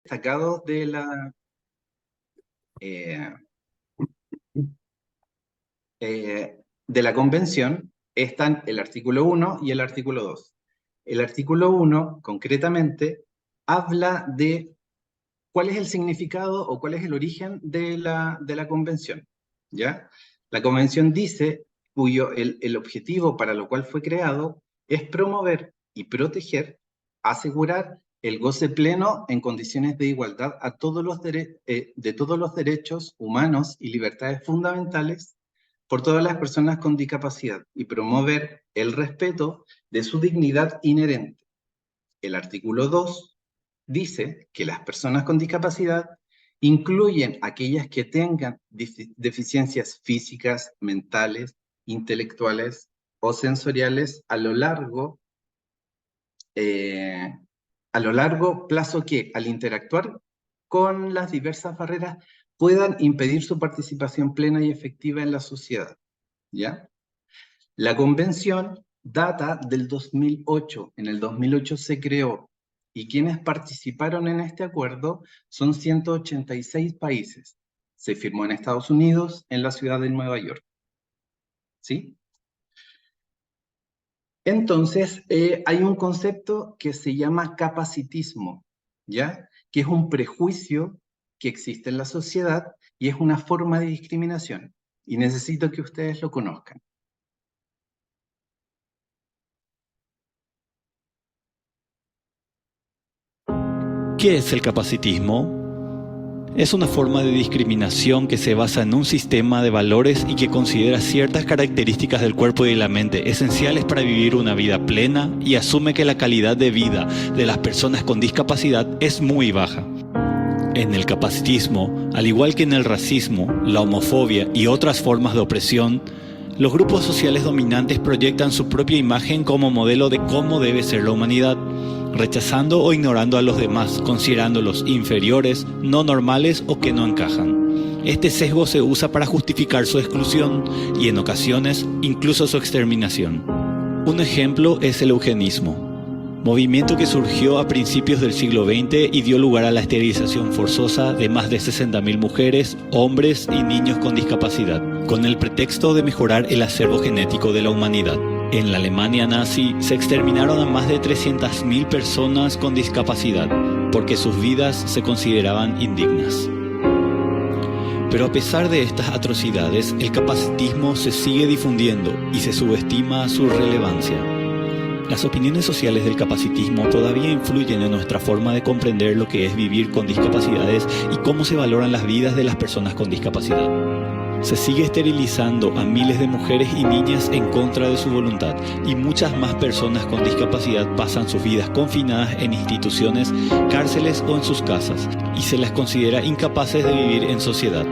Destacados de la Convención están el artículo 1 y el artículo 2. El artículo 1, concretamente, habla de cuál es el significado o cuál es el origen de la Convención, ¿ya? La Convención dice el objetivo para lo cual fue creado es promover y proteger, asegurar el goce pleno en condiciones de igualdad de todos los derechos humanos y libertades fundamentales por todas las personas con discapacidad y promover el respeto de su dignidad inherente. El artículo 2 dice que las personas con discapacidad incluyen aquellas que tengan deficiencias físicas, mentales, intelectuales o sensoriales a lo largo plazo que, al interactuar con las diversas barreras, puedan impedir su participación plena y efectiva en la sociedad, ¿ya? La convención data del 2008. En el 2008 se creó y quienes participaron en este acuerdo son 186 países. Se firmó en Estados Unidos, en la ciudad de Nueva York. ¿Sí? Entonces, hay un concepto que se llama capacitismo, ¿ya? Que es un prejuicio que existe en la sociedad y es una forma de discriminación. Y necesito que ustedes lo conozcan. ¿Qué es el capacitismo? Es una forma de discriminación que se basa en un sistema de valores y que considera ciertas características del cuerpo y de la mente esenciales para vivir una vida plena y asume que la calidad de vida de las personas con discapacidad es muy baja. En el capacitismo, al igual que en el racismo, la homofobia y otras formas de opresión, los grupos sociales dominantes proyectan su propia imagen como modelo de cómo debe ser la humanidad, rechazando o ignorando a los demás, considerándolos inferiores, no normales o que no encajan. Este sesgo se usa para justificar su exclusión y, en ocasiones, incluso su exterminación. Un ejemplo es el eugenismo, movimiento que surgió a principios del siglo XX y dio lugar a la esterilización forzosa de más de 60.000 mujeres, hombres y niños con discapacidad, con el pretexto de mejorar el acervo genético de la humanidad. En la Alemania nazi se exterminaron a más de 300.000 personas con discapacidad, porque sus vidas se consideraban indignas. Pero a pesar de estas atrocidades, el capacitismo se sigue difundiendo y se subestima su relevancia. Las opiniones sociales del capacitismo todavía influyen en nuestra forma de comprender lo que es vivir con discapacidades y cómo se valoran las vidas de las personas con discapacidad. Se sigue esterilizando a miles de mujeres y niñas en contra de su voluntad, y muchas más personas con discapacidad pasan sus vidas confinadas en instituciones, cárceles o en sus casas, y se las considera incapaces de vivir en sociedad.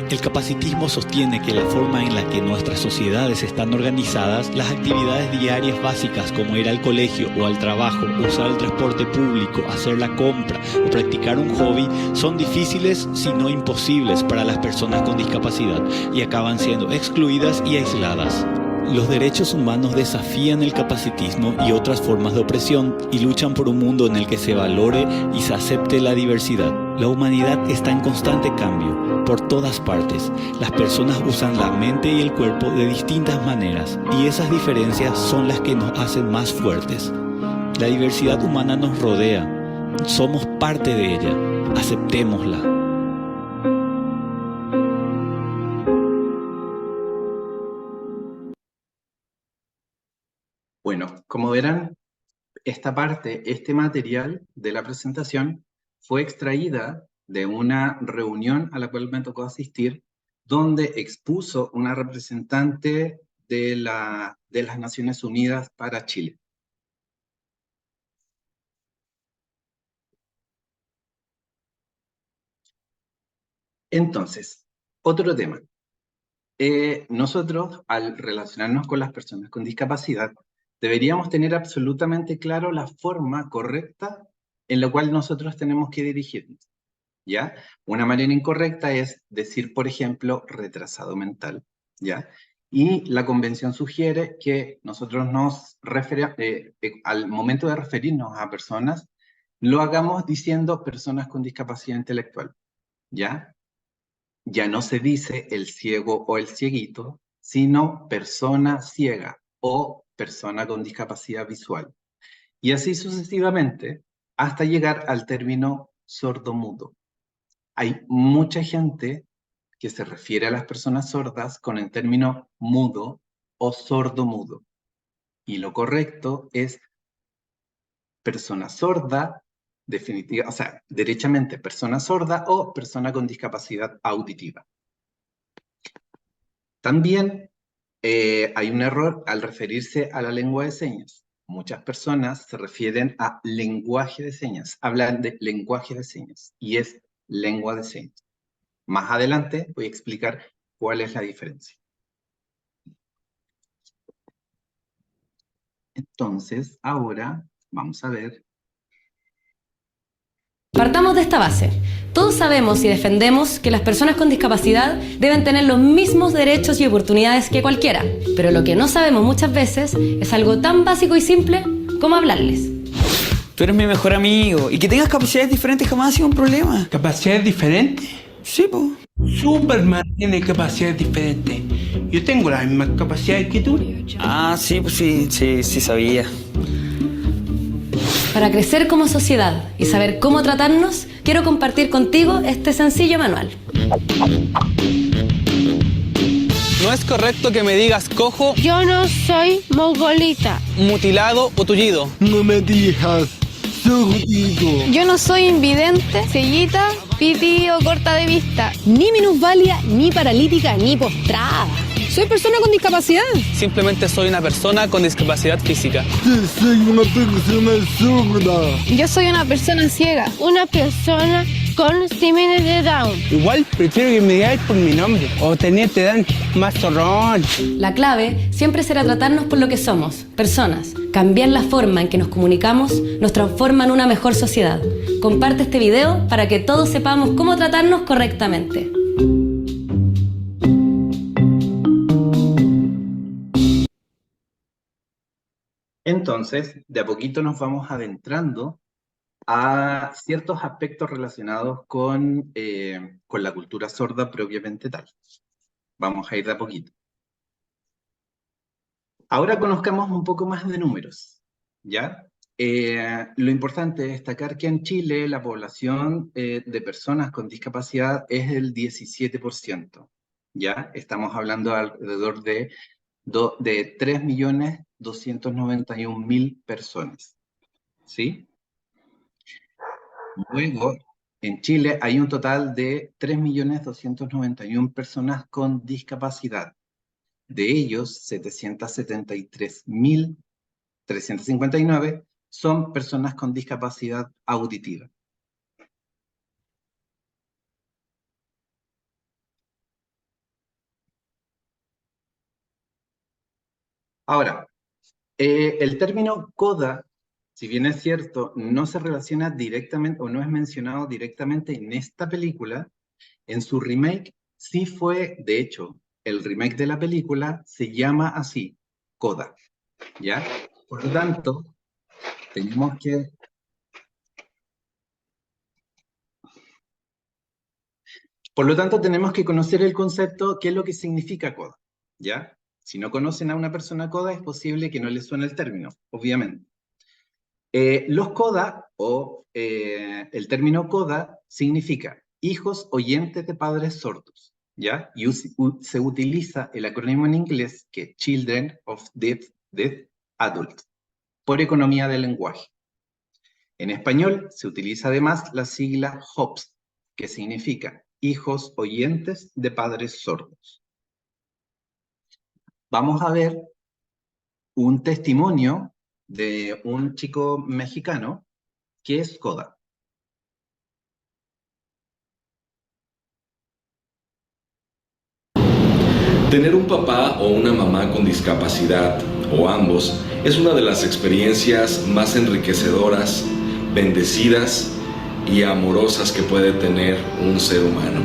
El capacitismo sostiene que la forma en la que nuestras sociedades están organizadas, las actividades diarias básicas como ir al colegio o al trabajo, usar el transporte público, hacer la compra o practicar un hobby, son difíciles si no imposibles para las personas con discapacidad y acaban siendo excluidas y aisladas. Los derechos humanos desafían el capacitismo y otras formas de opresión y luchan por un mundo en el que se valore y se acepte la diversidad. La humanidad está en constante cambio, por todas partes. Las personas usan la mente y el cuerpo de distintas maneras, y esas diferencias son las que nos hacen más fuertes. La diversidad humana nos rodea. Somos parte de ella. Aceptémosla. Bueno, como verán, este material de la presentación fue extraída de una reunión a la cual me tocó asistir, donde expuso una representante de las Naciones Unidas para Chile. Entonces, otro tema. Nosotros, al relacionarnos con las personas con discapacidad, deberíamos tener absolutamente claro la forma correcta en la cual nosotros tenemos que dirigirnos, ¿ya? Una manera incorrecta es decir, por ejemplo, retrasado mental, ¿ya? Y la convención sugiere que nosotros al momento de referirnos a personas, lo hagamos diciendo personas con discapacidad intelectual, ¿ya? Ya no se dice el ciego o el cieguito, sino persona ciega o persona con discapacidad visual. Y así sucesivamente hasta llegar al término sordomudo. Hay mucha gente que se refiere a las personas sordas con el término mudo o sordomudo. Y lo correcto es persona sorda, definitiva, o sea, derechamente persona sorda o persona con discapacidad auditiva. También hay un error al referirse a la lengua de señas. Muchas personas se refieren a lenguaje de señas, hablan de lenguaje de señas y es lengua de señas. Más adelante voy a explicar cuál es la diferencia. Entonces, ahora vamos a ver. Partamos de esta base. Todos sabemos y defendemos que las personas con discapacidad deben tener los mismos derechos y oportunidades que cualquiera, pero lo que no sabemos muchas veces es algo tan básico y simple como hablarles. Tú eres mi mejor amigo y que tengas capacidades diferentes jamás ha sido un problema. ¿Capacidades diferentes? Sí, po. Superman tiene capacidades diferentes. Yo tengo las mismas capacidades que tú. Ah, sí, pues sí sabía. Para crecer como sociedad y saber cómo tratarnos, quiero compartir contigo este sencillo manual. No es correcto que me digas cojo, Yo no soy mongolita. mutilado o tullido. No me digas zurdido. Yo no soy invidente, cellita, piti o corta de vista. Ni minusválida, ni paralítica, ni postrada. Soy persona con discapacidad. Simplemente soy una persona con discapacidad física. Soy una persona sorda. Yo soy una persona ciega. Una persona con síndrome de Down. Igual prefiero que me digáis por mi nombre. O teniente Dan, más zorrón. La clave siempre será tratarnos por lo que somos, personas. Cambiar la forma en que nos comunicamos nos transforma en una mejor sociedad. Comparte este video para que todos sepamos cómo tratarnos correctamente. Entonces, de a poquito nos vamos adentrando a ciertos aspectos relacionados con la cultura sorda propiamente tal. Vamos a ir de a poquito. Ahora conozcamos un poco más de números, ¿ya? Lo importante es destacar que en Chile la población de personas con discapacidad es el 17%, ¿ya? Estamos hablando alrededor de 3.291.000 personas, ¿sí? Luego, en Chile hay un total de 3.291.000 personas con discapacidad. De ellos, 773.359 son personas con discapacidad auditiva. Ahora, el término coda, si bien es cierto, no se relaciona directamente o no es mencionado directamente en esta película, en su remake sí fue, de hecho, el remake de la película se llama así, Coda, ¿ya? Por lo tanto, tenemos que... Por lo tanto, tenemos que conocer el concepto, qué es lo que significa coda, ¿ya? Si no conocen a una persona coda, es posible que no les suene el término, obviamente. Los coda, o el término coda, significa hijos oyentes de padres sordos, ¿ya? Y se utiliza el acrónimo en inglés que es Children of Deaf Adults, por economía del lenguaje. En español se utiliza además la sigla HOPS, que significa hijos oyentes de padres sordos. Vamos a ver un testimonio de un chico mexicano que es coda. Tener un papá o una mamá con discapacidad, o ambos, es una de las experiencias más enriquecedoras, bendecidas y amorosas que puede tener un ser humano.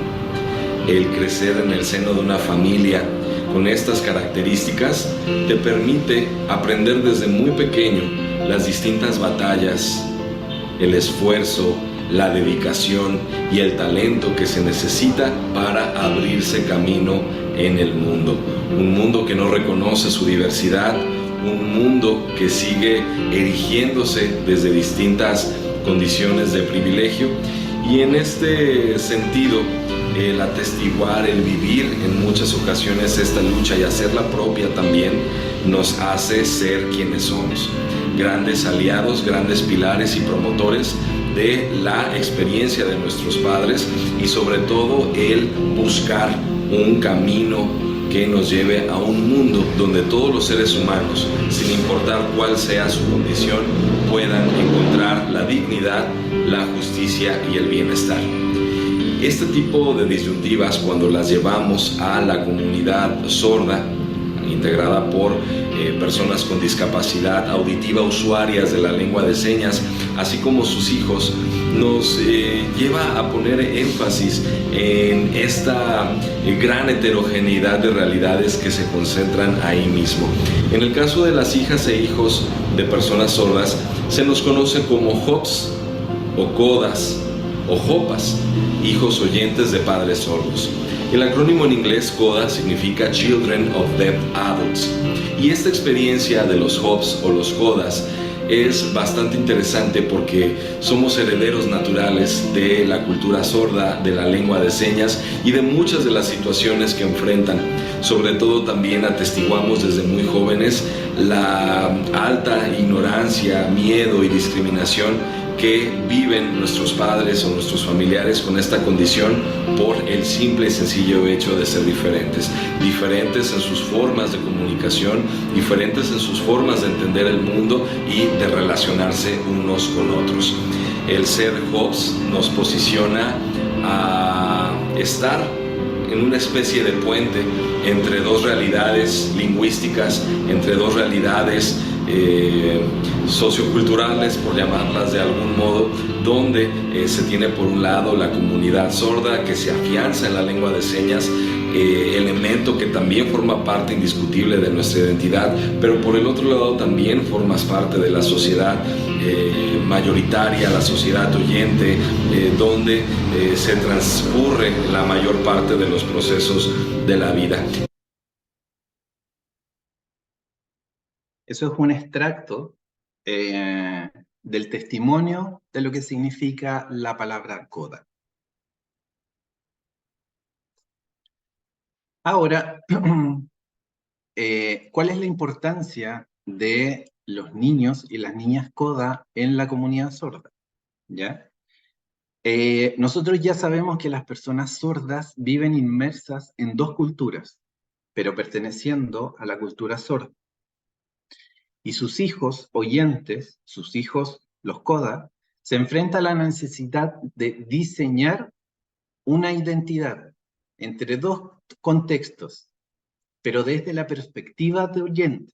El crecer en el seno de una familia con estas características te permite aprender desde muy pequeño las distintas batallas el esfuerzo, la dedicación y el talento que se necesita para abrirse camino en el mundo. Un mundo que no reconoce su diversidad, un mundo que sigue erigiéndose desde distintas condiciones de privilegio. Y en este sentido, el atestiguar, el vivir en muchas ocasiones esta lucha y hacerla propia también nos hace ser quienes somos. Grandes aliados, grandes pilares y promotores de la experiencia de nuestros padres y sobre todo el buscar un camino que nos lleve a un mundo donde todos los seres humanos, sin importar cuál sea su condición, puedan encontrar la dignidad, la justicia y el bienestar. Este tipo de disyuntivas, cuando las llevamos a la comunidad sorda, integrada por personas con discapacidad auditiva, usuarias de la lengua de señas, así como sus hijos, nos lleva a poner énfasis en esta gran heterogeneidad de realidades que se concentran ahí mismo. En el caso de las hijas e hijos de personas sordas, se nos conoce como HOPS o CODAS o JOPAS, hijos oyentes de padres sordos. El acrónimo en inglés CODA significa Children of Deaf Adults. Y esta experiencia de los HOPS o los CODAS es bastante interesante porque somos herederos naturales de la cultura sorda, de la lengua de señas y de muchas de las situaciones que enfrentan. Sobre todo también atestiguamos desde muy jóvenes la alta ignorancia, miedo y discriminación que viven nuestros padres o nuestros familiares con esta condición por el simple y sencillo hecho de ser diferentes. Diferentes en sus formas de comunicación, diferentes en sus formas de entender el mundo y de relacionarse unos con otros. El ser HOPS nos posiciona a estar en una especie de puente entre dos realidades lingüísticas, entre dos realidades socioculturales, por llamarlas de algún modo, donde se tiene por un lado la comunidad sorda que se afianza en la lengua de señas, elemento que también forma parte indiscutible de nuestra identidad, pero por el otro lado también formas parte de la sociedad mayoritaria, la sociedad oyente, donde se transcurre la mayor parte de los procesos de la vida. Eso es un extracto del testimonio de lo que significa la palabra CODA. Ahora, ¿cuál es la importancia de los niños y las niñas CODA en la comunidad sorda? ¿Ya? Nosotros ya sabemos que las personas sordas viven inmersas en dos culturas, pero perteneciendo a la cultura sorda. Y sus hijos oyentes, sus hijos, los CODA, se enfrentan a la necesidad de diseñar una identidad entre dos contextos, pero desde la perspectiva de oyente.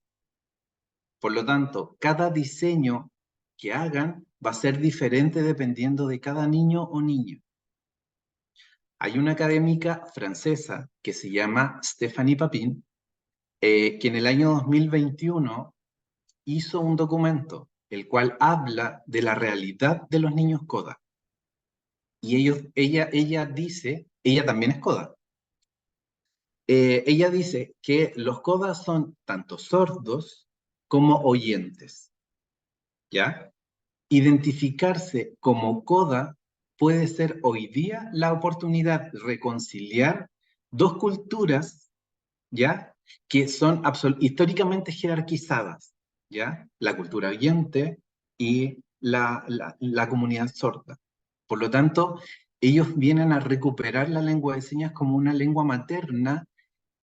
Por lo tanto, cada diseño que hagan va a ser diferente dependiendo de cada niño o niña. Hay una académica francesa que se llama Stéphanie Papin, que en el año 2021 hizo un documento, el cual habla de la realidad de los niños CODA. Y ella dice, ella también es CODA. Ella dice que los CODA son tanto sordos como oyentes. ¿Ya? Identificarse como CODA puede ser hoy día la oportunidad de reconciliar dos culturas, ¿ya? Que son históricamente jerarquizadas, ¿ya? La cultura oyente y la comunidad sorda. Por lo tanto, ellos vienen a recuperar la lengua de señas como una lengua materna,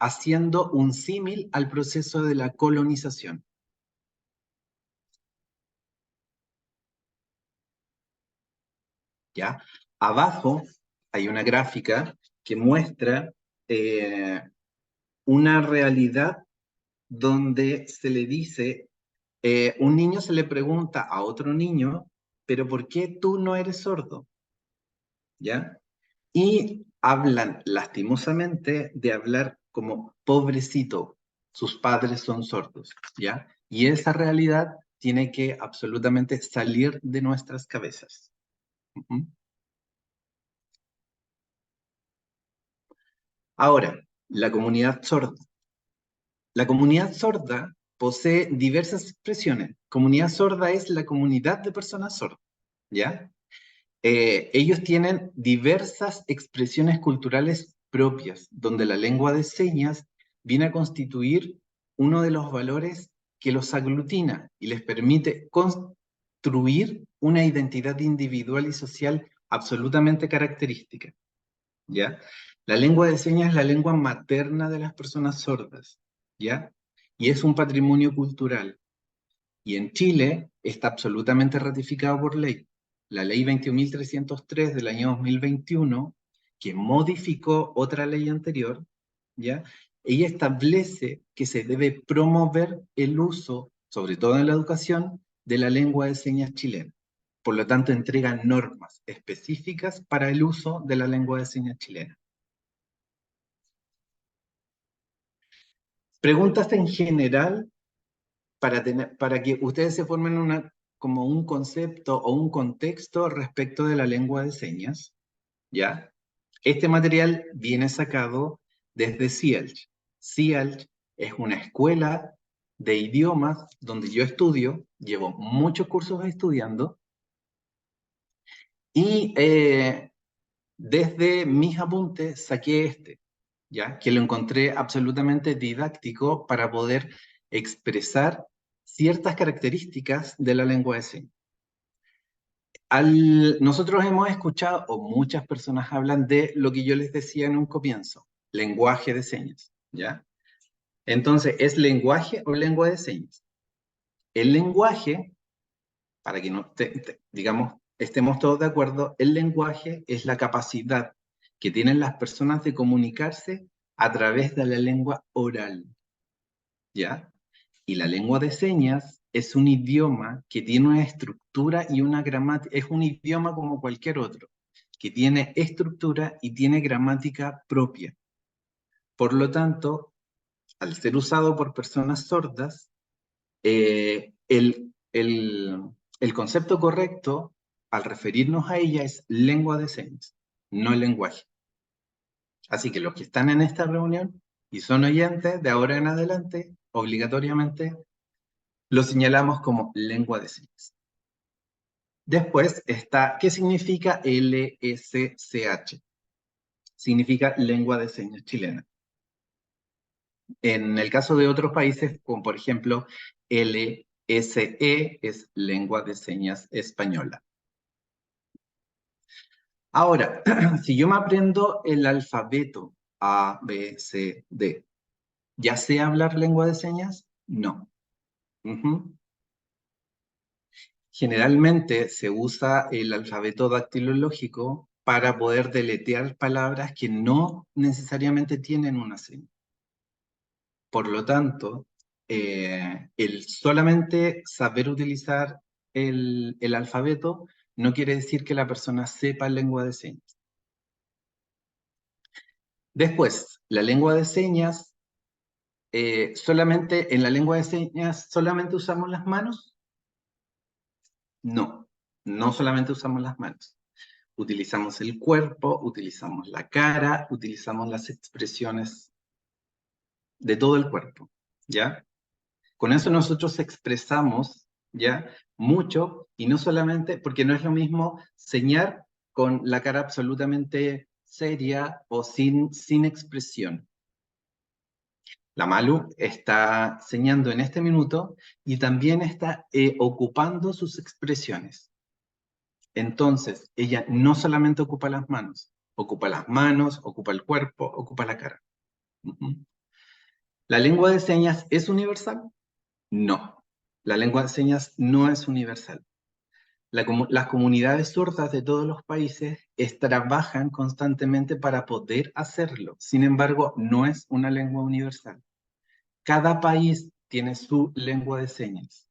haciendo un símil al proceso de la colonización. ¿Ya? Abajo hay una gráfica que muestra una realidad donde se le dice, un niño se le pregunta a otro niño, pero ¿por qué tú no eres sordo? ¿Ya? Y hablan lastimosamente de hablar como pobrecito, sus padres son sordos, ¿ya? Y esa realidad tiene que absolutamente salir de nuestras cabezas. Ahora, la comunidad sorda. La comunidad sorda posee diversas expresiones. Comunidad sorda es la comunidad de personas sordas, ¿ya? Ellos tienen diversas expresiones culturales propias, donde la lengua de señas viene a constituir uno de los valores que los aglutina y les permite construir una identidad individual y social absolutamente característica, ¿ya? La lengua de señas es la lengua materna de las personas sordas, ¿ya? Y es un patrimonio cultural. Y en Chile está absolutamente ratificado por ley. La ley 21.303 del año 2021, que modificó otra ley anterior, ¿ya? Ella establece que se debe promover el uso, sobre todo en la educación, de la lengua de señas chilena. Por lo tanto, entrega normas específicas para el uso de la lengua de señas chilena. Preguntas en general para que ustedes se formen como un concepto o un contexto respecto de la lengua de señas, ¿ya? Este material viene sacado desde CIELCH. CIELCH es una escuela de idiomas donde yo estudio, llevo muchos cursos estudiando, y desde mis apuntes saqué este, ¿ya? Que lo encontré absolutamente didáctico para poder expresar ciertas características de la lengua de señas. Nosotros hemos escuchado, o muchas personas hablan de lo que yo les decía en un comienzo, lenguaje de señas, ¿ya? Entonces, ¿es lenguaje o lengua de señas? El lenguaje, para que digamos, estemos todos de acuerdo, el lenguaje es la capacidad que tienen las personas de comunicarse a través de la lengua oral, ¿ya? Y la lengua de señas es un idioma que tiene una estructura y una gramática, es un idioma como cualquier otro, que tiene estructura y tiene gramática propia. Por lo tanto, al ser usado por personas sordas, el concepto correcto al referirnos a ella es lengua de señas, no lenguaje. Así que los que están en esta reunión y son oyentes, de ahora en adelante, obligatoriamente, lo señalamos como lengua de señas. Después está, ¿qué significa LSCH? Significa lengua de señas chilena. En el caso de otros países, como por ejemplo LSE, es lengua de señas española. Ahora, si yo me aprendo el alfabeto A, B, C, D, ¿ya sé hablar lengua de señas? No. Generalmente se usa el alfabeto dactilológico para poder deletrear palabras que no necesariamente tienen una seña. Por lo tanto, el solamente saber utilizar el alfabeto no quiere decir que la persona sepa lengua de señas. Después, la lengua de señas, en la lengua de señas, ¿solamente usamos las manos? No, no solamente usamos las manos. Utilizamos el cuerpo, utilizamos la cara, utilizamos las expresiones de todo el cuerpo, ¿ya? Con eso nosotros expresamos, ¿ya? Mucho, y no solamente, porque no es lo mismo señar con la cara absolutamente seria o sin expresión. La Malu está señando en este minuto y también está ocupando sus expresiones. Entonces, ella no solamente ocupa las manos, ocupa el cuerpo, ocupa la cara. ¿La lengua de señas es universal? No. La lengua de señas no es universal. Las comunidades sordas de todos los países trabajan constantemente para poder hacerlo. Sin embargo, no es una lengua universal. Cada país tiene su lengua de señas.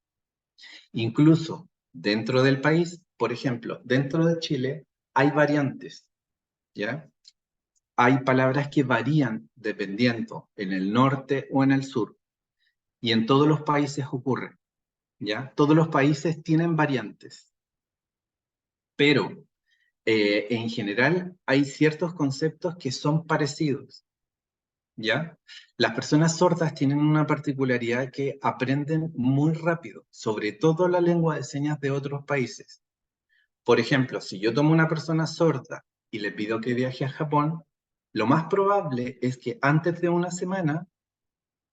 Incluso dentro del país, por ejemplo, dentro de Chile, hay variantes, ¿ya? Hay palabras que varían dependiendo en el norte o en el sur. Y en todos los países ocurre. ¿ya? Todos los países tienen variantes, pero en general hay ciertos conceptos que son parecidos, ¿ya? Las personas sordas tienen una particularidad que aprenden muy rápido, sobre todo la lengua de señas de otros países. Por ejemplo, si yo tomo una persona sorda y le pido que viaje a Japón, lo más probable es que antes de una semana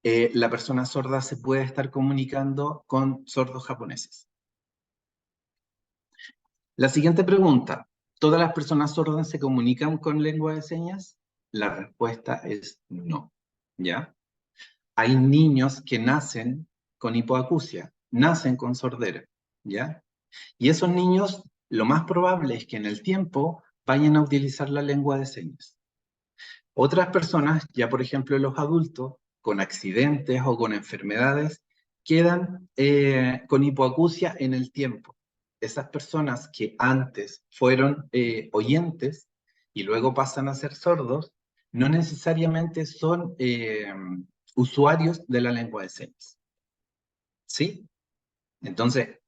la persona sorda se puede estar comunicando con sordos japoneses. La siguiente pregunta, ¿todas las personas sordas se comunican con lengua de señas? La respuesta es no, ¿ya? Hay niños que nacen con hipoacusia, nacen con sordera, ¿ya? Y esos niños, lo más probable es que en el tiempo vayan a utilizar la lengua de señas. Otras personas, ya por ejemplo los adultos, con accidentes o con enfermedades, quedan con hipoacusia en el tiempo. Esas personas que antes fueron oyentes y luego pasan a ser sordos, no necesariamente son usuarios de la lengua de señas. ¿Sí? Entonces,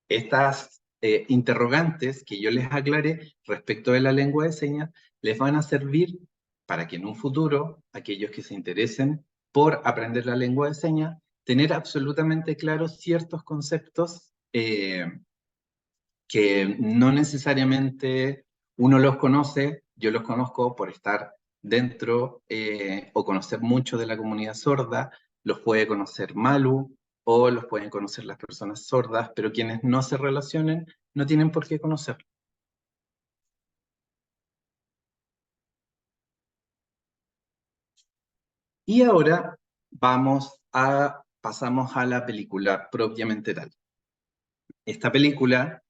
estas interrogantes que yo les aclaré respecto de la lengua de señas les van a servir para que en un futuro, aquellos que se interesen por aprender la lengua de señas, tener absolutamente claros ciertos conceptos que no necesariamente uno los conoce, yo los conozco por estar dentro o conocer mucho de la comunidad sorda, los puede conocer Malu o los pueden conocer las personas sordas, pero quienes no se relacionen no tienen por qué conocerlo. Y ahora pasamos a la película propiamente tal. Esta película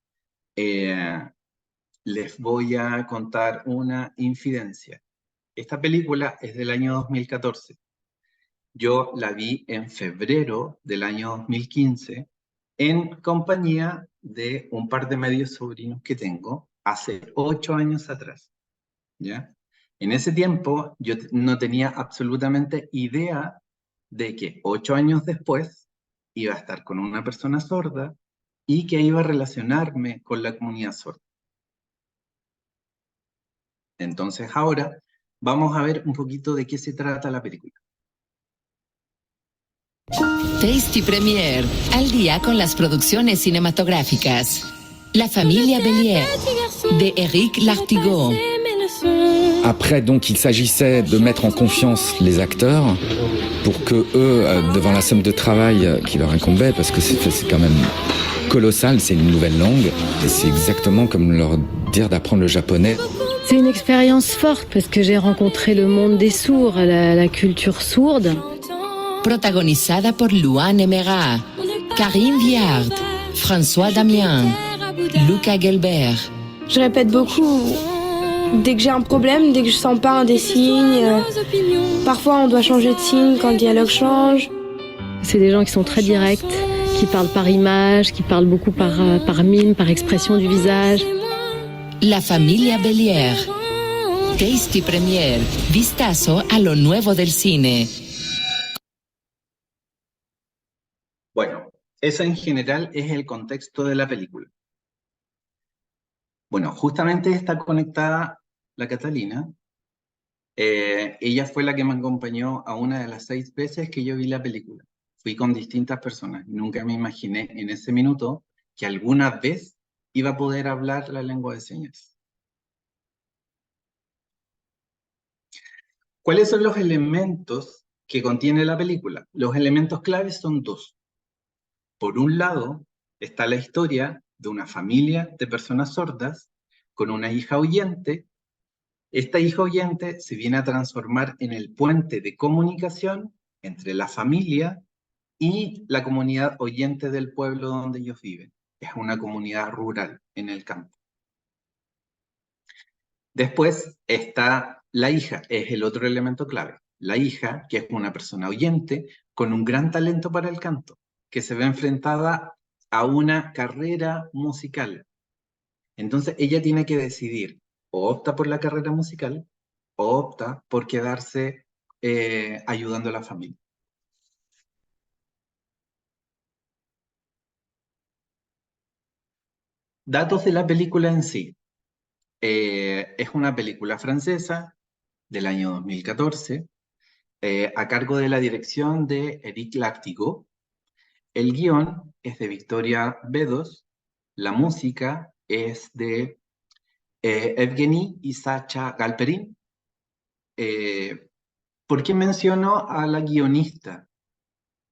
les voy a contar una infidencia. Esta película es del año 2014. Yo la vi en febrero del año 2015 en compañía de un par de medios sobrinos que tengo hace 8 años atrás, ¿ya? En ese tiempo yo no tenía absolutamente idea de que 8 años después iba a estar con una persona sorda y que iba a relacionarme con la comunidad sorda. Entonces ahora vamos a ver un poquito de qué se trata la película. Tasty Premiere, al día con las producciones cinematográficas. La familia Bélier, de Éric Lartigot. Après, donc, il s'agissait de mettre en confiance les acteurs pour que eux, devant la somme de travail qui leur incombait, parce que c'est quand même colossal, c'est une nouvelle langue, et c'est exactement comme leur dire d'apprendre le japonais. C'est une expérience forte parce que j'ai rencontré le monde des sourds, la culture sourde. Protagonizada por Louane Emera, Karim Viard, François Damien, Luca Gelbert. Je répète beaucoup. Dès que j'ai un problème, dès que je sens pas un des signes, parfois on doit changer de signe quand le dialogue change. C'est des gens qui sont très directs, qui parlent par image, qui parlent beaucoup par mime, par expression du visage. La familia Bélier. Tasty Premiere, vistazo a lo nuevo del cine. Bueno, eso en general es el contexto de la película. Bueno, justamente está conectada la Catalina. Ella fue la que me acompañó a una de las 6 veces que yo vi la película. Fui con distintas personas. Nunca me imaginé en ese minuto que alguna vez iba a poder hablar la lengua de señas. ¿Cuáles son los elementos que contiene la película? Los elementos claves son 2. Por un lado, está la historia de una familia de personas sordas con una hija oyente. Esta hija oyente se viene a transformar en el puente de comunicación entre la familia y la comunidad oyente del pueblo donde ellos viven. Es una comunidad rural en el campo. Después está la hija, es el otro elemento clave. La hija, que es una persona oyente con un gran talento para el canto, que se ve enfrentada a una carrera musical. Entonces ella tiene que decidir, o opta por la carrera musical, o opta por quedarse ayudando a la familia. Datos de la película en sí. Es una película francesa del año 2014, a cargo de la dirección de Éric Lactigot. El guión es de Victoria Bedos, la música es de Evgeny y Sacha Galperin. ¿Por qué menciono a la guionista?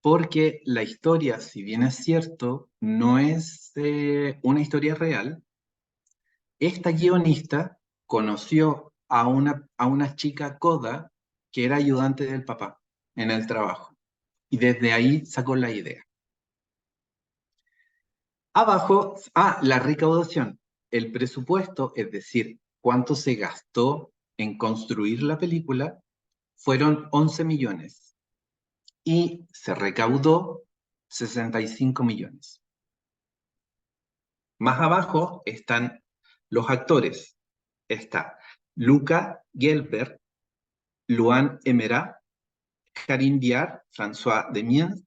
Porque la historia, si bien es cierto, no es una historia real. Esta guionista conoció a una chica coda que era ayudante del papá en el trabajo. Y desde ahí sacó la idea. Abajo, la recaudación. El presupuesto, es decir, cuánto se gastó en construir la película, fueron 11 millones. Y se recaudó 65 millones. Más abajo están los actores. Está Luca Gelbert, Luan Emera, Karine Viard, François Demiens,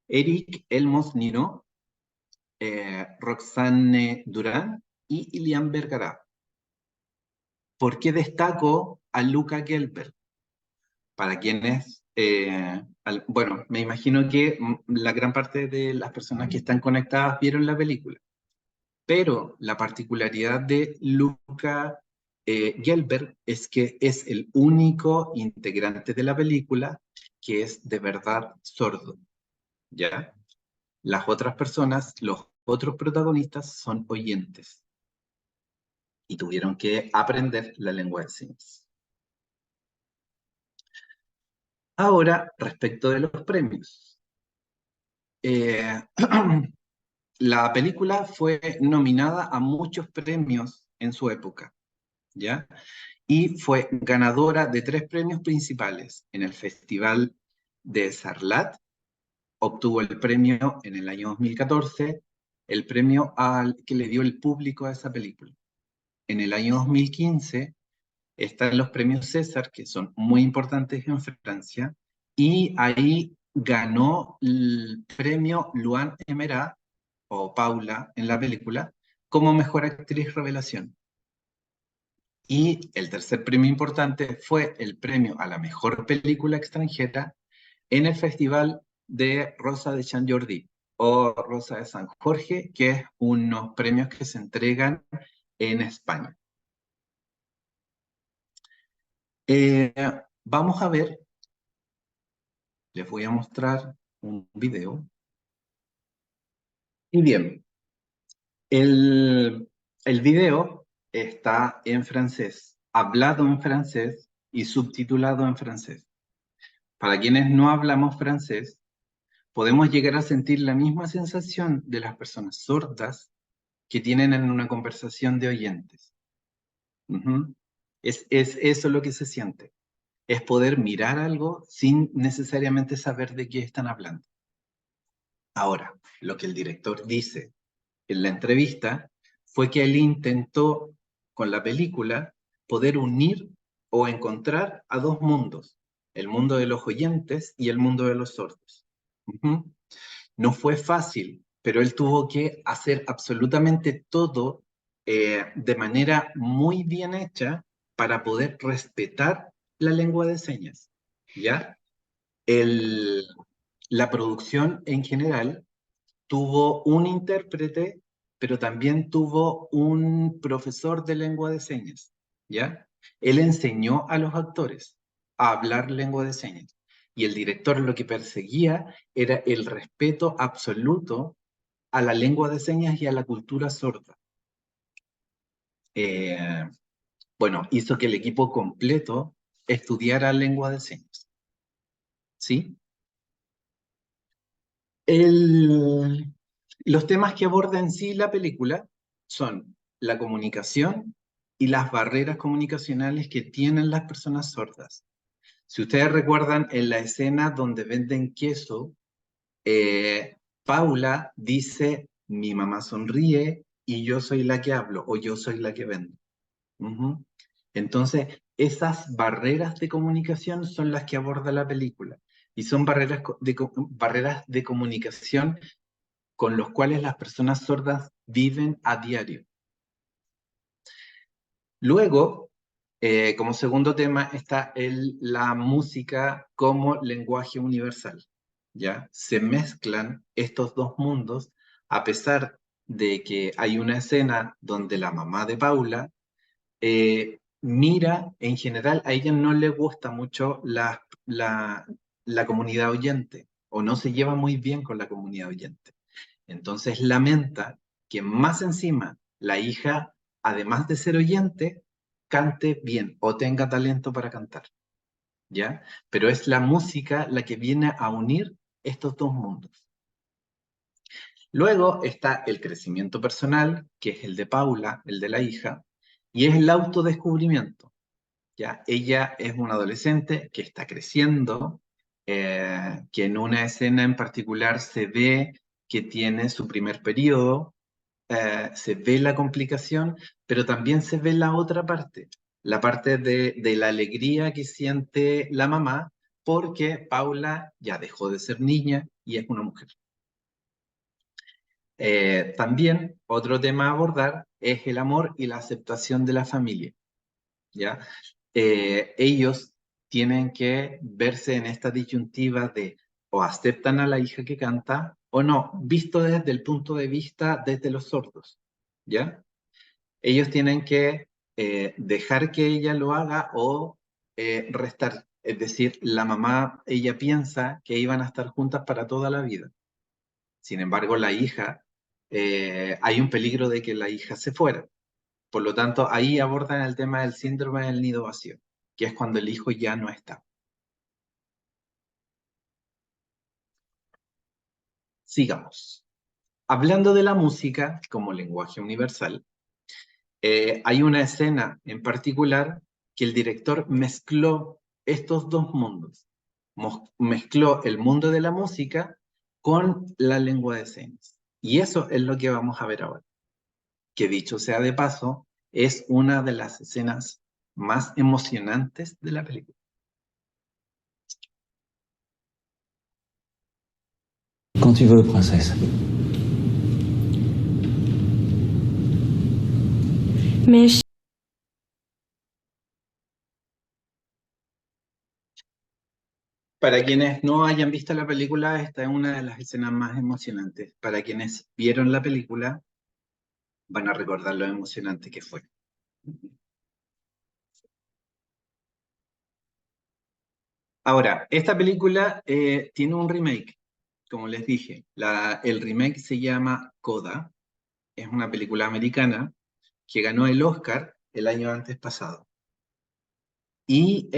Eric Elmos Nino, Roxane Durán y Ilian Vergara. ¿Por qué destaco a Luca Gelbert? Para quienes, bueno, me imagino que la gran parte de las personas que están conectadas vieron la película. Pero la particularidad de Luca Gelbert es que es el único integrante de la película que es de verdad sordo, ¿ya? Las otras personas, los otros protagonistas son oyentes y tuvieron que aprender la lengua de señas. Ahora, respecto de los premios. La película fue nominada a muchos premios en su época, ¿ya? Y fue ganadora de 3 premios principales. En el Festival de Sarlat, obtuvo el premio en el año 2014, el premio que le dio el público a esa película. En el año 2015 están los premios César, que son muy importantes en Francia, y ahí ganó el premio Luan Emera, o Paula en la película, como mejor actriz revelación. Y el tercer premio importante fue el premio a la mejor película extranjera en el Festival de Rosa de Sant Jordi, o Rosa de San Jorge, que es unos premios que se entregan en España. Vamos a ver, les voy a mostrar un video. Y bien, el video está en francés, hablado en francés y subtitulado en francés. Para quienes no hablamos francés, podemos llegar a sentir la misma sensación de las personas sordas que tienen en una conversación de oyentes. Es eso lo que se siente. Es poder mirar algo sin necesariamente saber de qué están hablando. Ahora, lo que el director dice en la entrevista fue que él intentó, con la película, poder unir o encontrar a 2 mundos, el mundo de los oyentes y el mundo de los sordos. No fue fácil, pero él tuvo que hacer absolutamente todo de manera muy bien hecha para poder respetar la lengua de señas, ¿ya? La producción en general tuvo un intérprete, pero también tuvo un profesor de lengua de señas, ¿ya? Él enseñó a los actores a hablar lengua de señas. Y el director lo que perseguía era el respeto absoluto a la lengua de señas y a la cultura sorda. Bueno, hizo que el equipo completo estudiara lengua de señas. ¿Sí? Los temas que aborda en sí la película son la comunicación y las barreras comunicacionales que tienen las personas sordas. Si ustedes recuerdan, en la escena donde venden queso, Paula dice, mi mamá sonríe y yo soy la que hablo, o yo soy la que vendo. Entonces, esas barreras de comunicación son las que aborda la película. Y son barreras de comunicación con las cuales las personas sordas viven a diario. Luego, como segundo tema, está la música como lenguaje universal, ¿ya? Se mezclan estos dos mundos a pesar de que hay una escena donde la mamá de Paula mira, en general, a ella no le gusta mucho la comunidad oyente, o no se lleva muy bien con la comunidad oyente. Entonces lamenta que más encima la hija, además de ser oyente, cante bien o tenga talento para cantar, ¿ya? Pero es la música la que viene a unir estos dos mundos. Luego está el crecimiento personal, que es el de Paula, el de la hija, y es el autodescubrimiento, ¿ya? Ella es una adolescente que está creciendo, que en una escena en particular se ve que tiene su primer periodo, se ve la complicación, pero también se ve la parte de la alegría que siente la mamá, porque Paula ya dejó de ser niña y es una mujer. También otro tema a abordar es el amor y la aceptación de la familia, ¿ya? Ellos tienen que verse en esta disyuntiva de o aceptan a la hija que canta o no, visto desde el punto de vista desde los sordos, ¿ya? Ellos tienen que dejar que ella lo haga o restar. Es decir, la mamá, ella piensa que iban a estar juntas para toda la vida. Sin embargo, la hija, hay un peligro de que la hija se fuera. Por lo tanto, ahí abordan el tema del síndrome del nido vacío, que es cuando el hijo ya no está. Sigamos. Hablando de la música como lenguaje universal, hay una escena en particular que el director mezcló estos dos mundos. Mezcló el mundo de la música con la lengua de señas. Y eso es lo que vamos a ver ahora. Que dicho sea de paso, es una de las escenas más emocionantes de la película. Quand tu veux, princesse. Mais Para quienes no hayan visto la película, esta es una de las escenas más emocionantes. Para quienes vieron la película, van a recordar lo emocionante que fue. Ahora, esta película tiene un remake, como les dije. El remake se llama Coda. Es una película americana que ganó el Oscar el año antes pasado. Y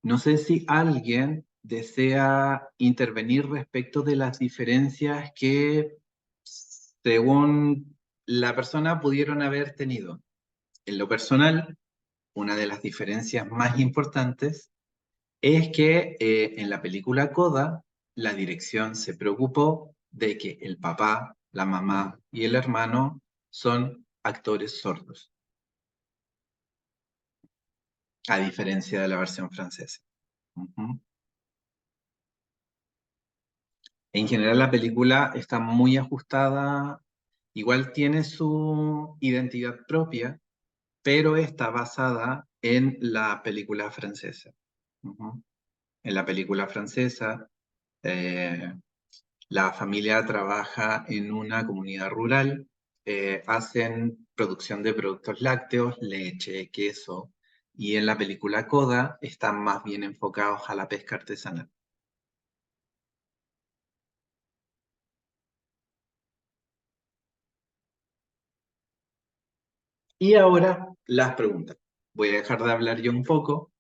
no sé si alguien desea intervenir respecto de las diferencias que, según la persona, pudieron haber tenido. En lo personal, una de las diferencias más importantes es que en la película Coda, la dirección se preocupó de que el papá, la mamá y el hermano son actores sordos, a diferencia de la versión francesa. En general la película está muy ajustada, igual tiene su identidad propia, pero está basada en la película francesa. En la película francesa, la familia trabaja en una comunidad rural, hacen producción de productos lácteos, leche, queso, y en la película Coda están más bien enfocados a la pesca artesanal. Y ahora las preguntas. Voy a dejar de hablar yo un poco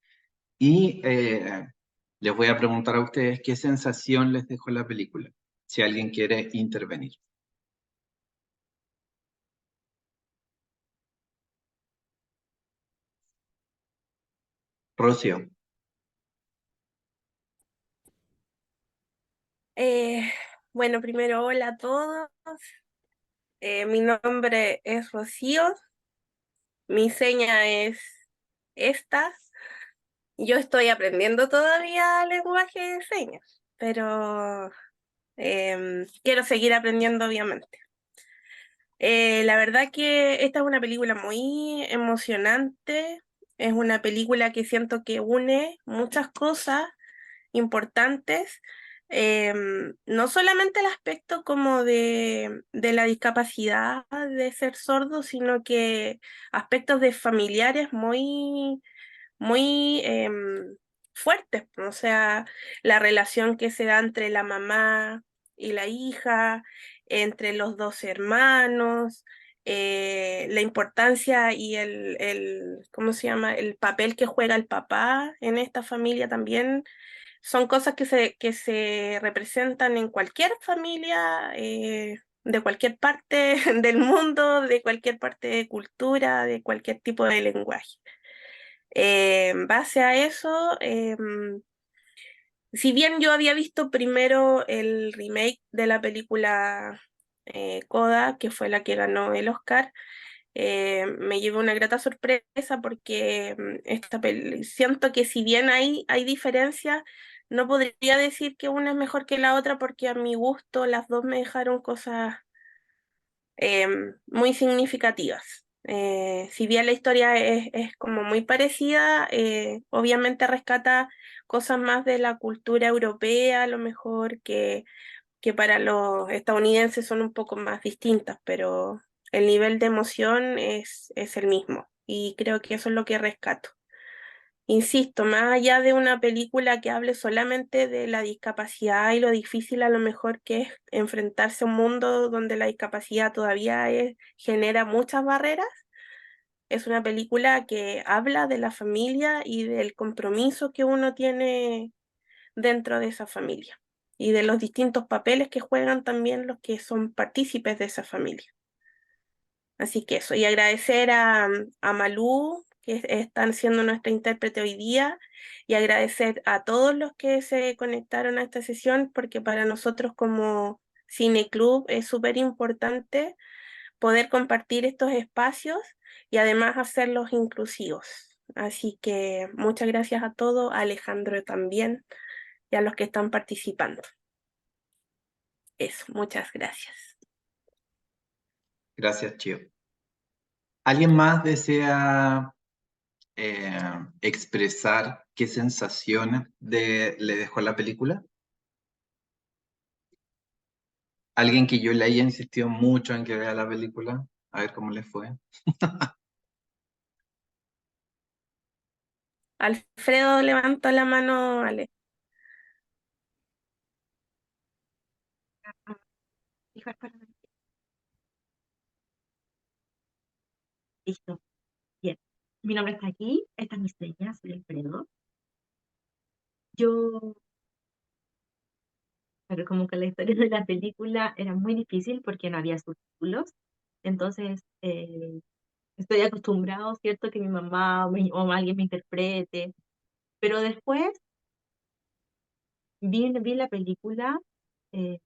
y les voy a preguntar a ustedes qué sensación les dejó la película, si alguien quiere intervenir. Rocío. Bueno, primero, hola a todos. Mi nombre es Rocío. Mi seña es esta. Yo estoy aprendiendo todavía lenguaje de señas, pero quiero seguir aprendiendo, obviamente. La verdad que esta es una película muy emocionante, es una película que siento que une muchas cosas importantes, no solamente el aspecto como de la discapacidad de ser sordo, sino que aspectos de familiares muy fuertes, o sea, la relación que se da entre la mamá y la hija, entre los dos hermanos, la importancia y ¿cómo se llama? El papel que juega el papá en esta familia también son cosas que se representan en cualquier familia, de cualquier parte del mundo, de cualquier parte de cultura, de cualquier tipo de lenguaje. En base a eso, si bien yo había visto primero el remake de la película Coda, que fue la que ganó el Oscar, me llevé una grata sorpresa porque siento que si bien hay diferencias, no podría decir que una es mejor que la otra porque a mi gusto las dos me dejaron cosas muy significativas. Si bien la historia es como muy parecida, obviamente rescata cosas más de la cultura europea, a lo mejor que para los estadounidenses son un poco más distintas, pero el nivel de emoción es el mismo y creo que eso es lo que rescato. Insisto, más allá de una película que hable solamente de la discapacidad y lo difícil a lo mejor que es enfrentarse a un mundo donde la discapacidad todavía genera muchas barreras, es una película que habla de la familia y del compromiso que uno tiene dentro de esa familia y de los distintos papeles que juegan también los que son partícipes de esa familia. Así que eso, y agradecer a Malú, que están siendo nuestra intérprete hoy día, y agradecer a todos los que se conectaron a esta sesión, porque para nosotros como Cineclub es súper importante poder compartir estos espacios y además hacerlos inclusivos. Así que muchas gracias a todos, a Alejandro también, y a los que están participando. Eso, muchas gracias. Gracias, Chio. ¿Alguien más desea expresar qué sensaciones le dejó la película? ¿Alguien que yo le haya insistido mucho en que vea la película? A ver cómo le fue. Alfredo levantó la mano, Ale. Listo. Bien. Mi nombre está aquí. Esta es mi seña. Soy Alfredo. Yo, pero como que la historia de la película era muy difícil porque no había subtítulos. Entonces, estoy acostumbrado, ¿cierto? Que mi mamá o alguien me interprete. Pero después vi la película, eh,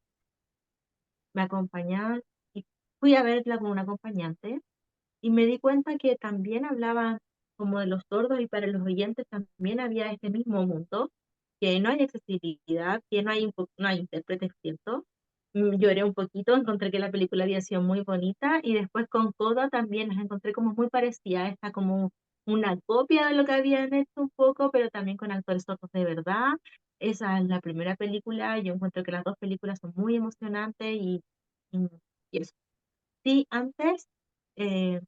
me acompañaban y fui a verla con un acompañante y me di cuenta que también hablaban como de los sordos y para los oyentes también había este mismo mundo, que no hay accesibilidad, que no hay intérpretes, ¿cierto? Lloré un poquito, encontré que la película había sido muy bonita y después con Coda también las encontré como muy parecida, esta como una copia de lo que habían hecho un poco, pero también con actores sordos de verdad. Esa es la primera película, yo encuentro que las dos películas son muy emocionantes y, y eso. Sí, antes eh,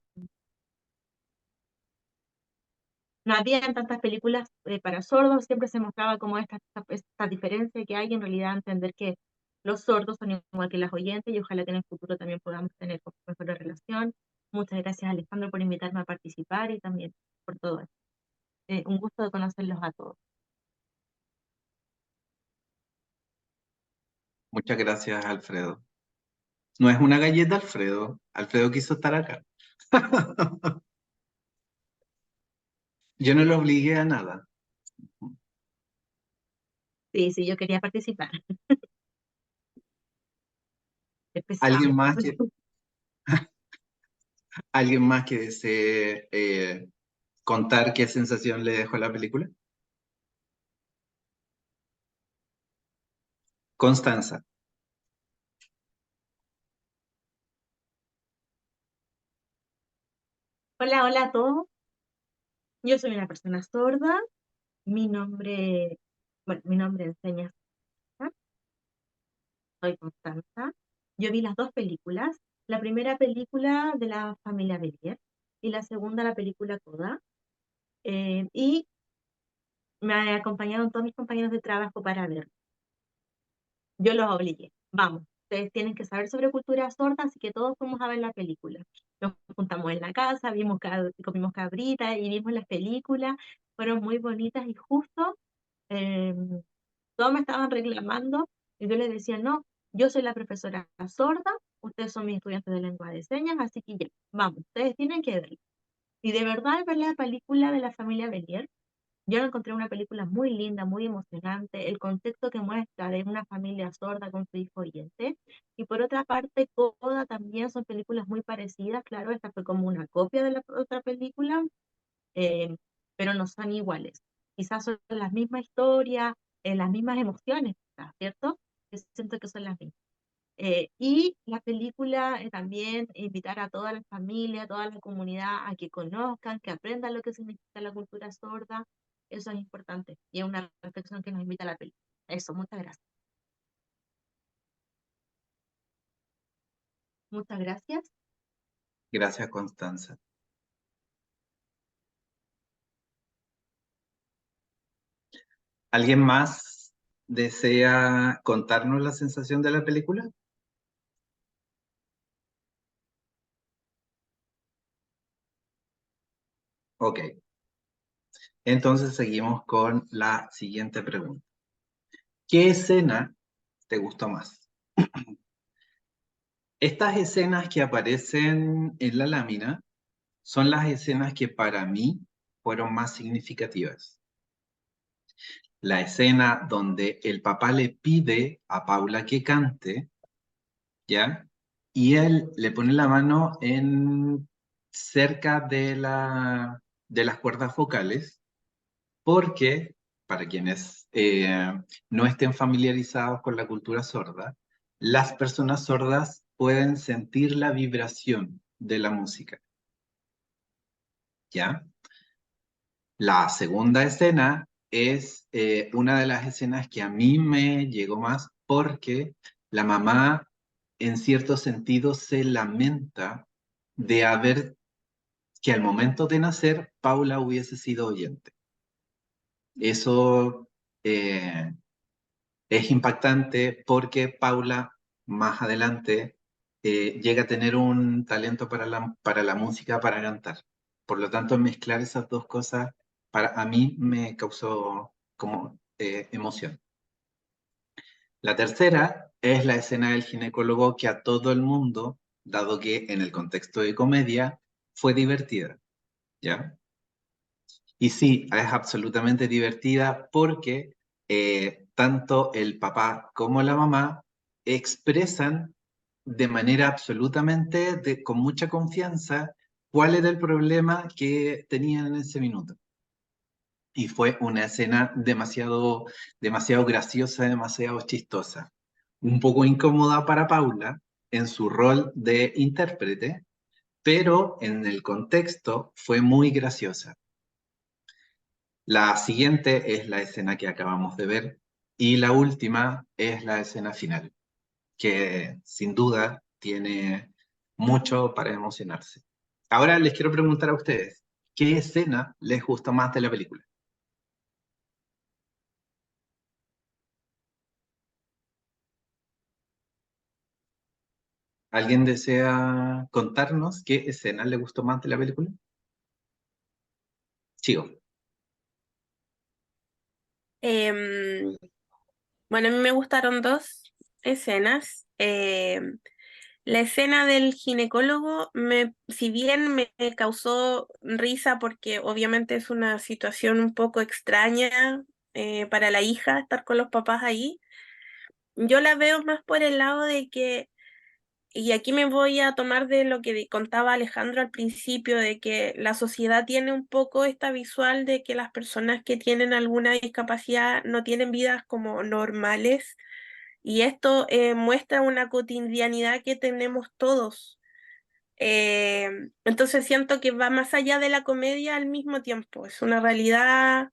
no habían tantas películas para sordos, siempre se mostraba como esta diferencia que hay en realidad entender que los sordos son igual que las oyentes y ojalá que en el futuro también podamos tener mejor relación. Muchas gracias Alejandro por invitarme a participar y también por todo esto. Un gusto de conocerlos a todos. Muchas gracias, Alfredo. No es una galleta, Alfredo. Alfredo quiso estar acá. Yo no lo obligué a nada. Sí, sí, yo quería participar. ¿Alguien Empezamos. más que, ¿alguien más que desee contar qué sensación le dejó la película? Constanza. Hola, hola a todos. Yo soy una persona sorda. Mi nombre, bueno, mi nombre es Señas. Soy Constanza. Yo vi las dos películas. La primera película de la familia Bellier y la segunda la película Coda. Y me acompañaron todos mis compañeros de trabajo para ver. Yo los obligué. Vamos, ustedes tienen que saber sobre cultura sorda, así que todos fuimos a ver la película. Nos juntamos en la casa, comimos cabrita y vimos las películas. Fueron muy bonitas y justo eh, todos me estaban reclamando y yo les decía, no, yo soy la profesora sorda, ustedes son mis estudiantes de lengua de señas, así que ya, vamos, ustedes tienen que ver. Y de verdad, al ver la película de la familia Bellier, yo encontré una película muy linda, muy emocionante, el contexto que muestra de una familia sorda con su hijo oyente. Y por otra parte, Coda también son películas muy parecidas, claro, esta fue como una copia de la otra película, eh, pero no son iguales. Quizás son las mismas historias, las mismas emociones, quizás, ¿cierto? Yo siento que son las mismas. Y la película también invitar a toda la familia, a toda la comunidad a que conozcan, que aprendan lo que significa la cultura sorda. Eso es importante y es una reflexión que nos invita a la película. Eso, muchas gracias. Muchas gracias. Gracias, Constanza. ¿Alguien más desea contarnos la sensación de la película? Ok. Entonces seguimos con la siguiente pregunta. ¿Qué escena te gustó más? Estas escenas que aparecen en la lámina son las escenas que para mí fueron más significativas. La escena donde el papá le pide a Paula que cante, ¿ya? Y él le pone la mano en cerca de las cuerdas vocales, porque, para quienes no estén familiarizados con la cultura sorda, las personas sordas pueden sentir la vibración de la música, ¿ya? La segunda escena es una de las escenas que a mí me llegó más porque la mamá, en cierto sentido, se lamenta de haber que al momento de nacer Paula hubiese sido oyente. Eso es impactante porque Paula más adelante llega a tener un talento para la música, para cantar. Por lo tanto, mezclar esas dos cosas a mí me causó como emoción. La tercera es la escena del ginecólogo que a todo el mundo, dado que en el contexto de comedia, fue divertida, ¿ya? Y sí, es absolutamente divertida porque tanto el papá como la mamá expresan de manera absolutamente, con mucha confianza, cuál era el problema que tenían en ese minuto. Y fue una escena demasiado, demasiado graciosa, demasiado chistosa. Un poco incómoda para Paula en su rol de intérprete, pero en el contexto fue muy graciosa. La siguiente es la escena que acabamos de ver y la última es la escena final, que sin duda tiene mucho para emocionarse. Ahora les quiero preguntar a ustedes, ¿qué escena les gustó más de la película? ¿Alguien desea contarnos qué escena le gustó más de la película? Chico. Bueno, a mí me gustaron dos escenas. La escena del ginecólogo, si bien me causó risa porque obviamente es una situación un poco extraña para la hija estar con los papás ahí, yo la veo más por el lado de que, y aquí me voy a tomar de lo que contaba Alejandro al principio, de que la sociedad tiene un poco esta visual de que las personas que tienen alguna discapacidad no tienen vidas como normales y esto muestra una cotidianidad que tenemos todos. Entonces siento que va más allá de la comedia al mismo tiempo, es una realidad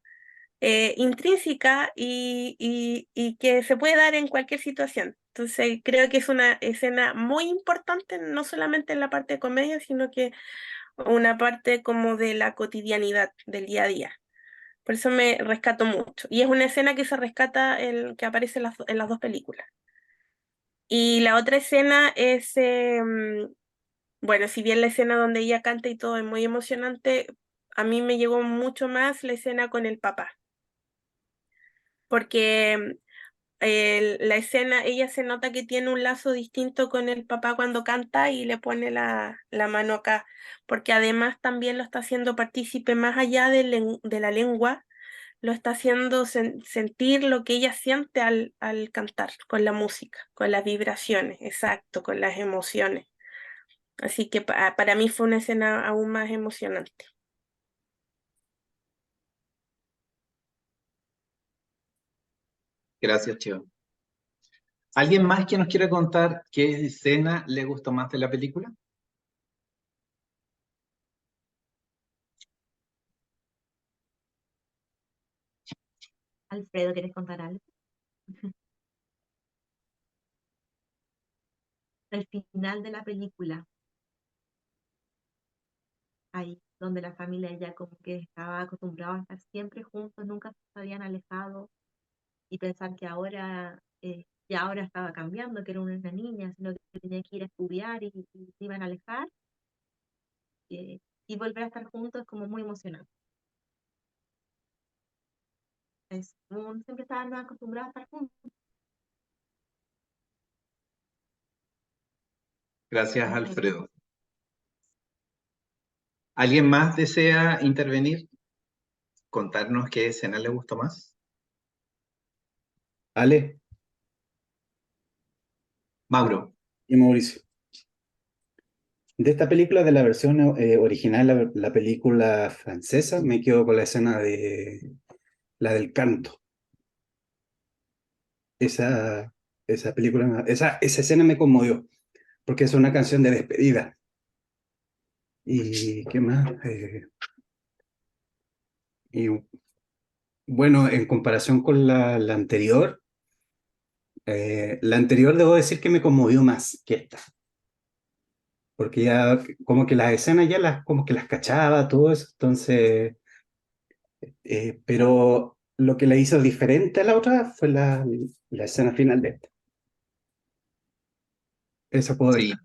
intrínseca y que se puede dar en cualquier situación. Entonces creo que es una escena muy importante, no solamente en la parte de comedia, sino que una parte como de la cotidianidad del día a día. Por eso me rescato mucho. Y es una escena que se rescata, que aparece en las dos películas. Y la otra escena es, bueno, si bien la escena donde ella canta y todo es muy emocionante, a mí me llegó mucho más la escena con el papá. Porque la escena, ella se nota que tiene un lazo distinto con el papá cuando canta y le pone la mano acá, porque además también lo está haciendo partícipe más allá de la lengua, lo está haciendo sentir lo que ella siente al cantar, con la música, con las vibraciones, exacto, con las emociones. Así que para mí fue una escena aún más emocionante. Gracias, Cheo. ¿Alguien más que nos quiera contar qué escena le gustó más de la película? Alfredo, ¿quieres contar algo? El final de la película, ahí donde la familia ya como que estaba acostumbrada a estar siempre juntos, nunca se habían alejado, y pensar que ahora, ya ahora estaba cambiando, que era una niña, sino que tenía que ir a estudiar y se iban a alejar, y volver a estar juntos es como muy emocionante. Siempre estaban acostumbrados a estar juntos. Gracias, Alfredo. ¿Alguien más desea intervenir? ¿Contarnos qué escena le gustó más? Ale Mauro. y Mauricio. De esta película, de la versión original, la película francesa, me quedo con la escena de la del canto. Esa, esa película, esa escena me conmovió, porque es una canción de despedida. ¿Y qué más? Y bueno, en comparación con la anterior, la anterior debo decir que me conmovió más que esta. Porque ya como que las escenas ya como que las cachaba, todo eso, entonces, pero lo que la hizo diferente a la otra fue la escena final de esta. Eso puedo decir.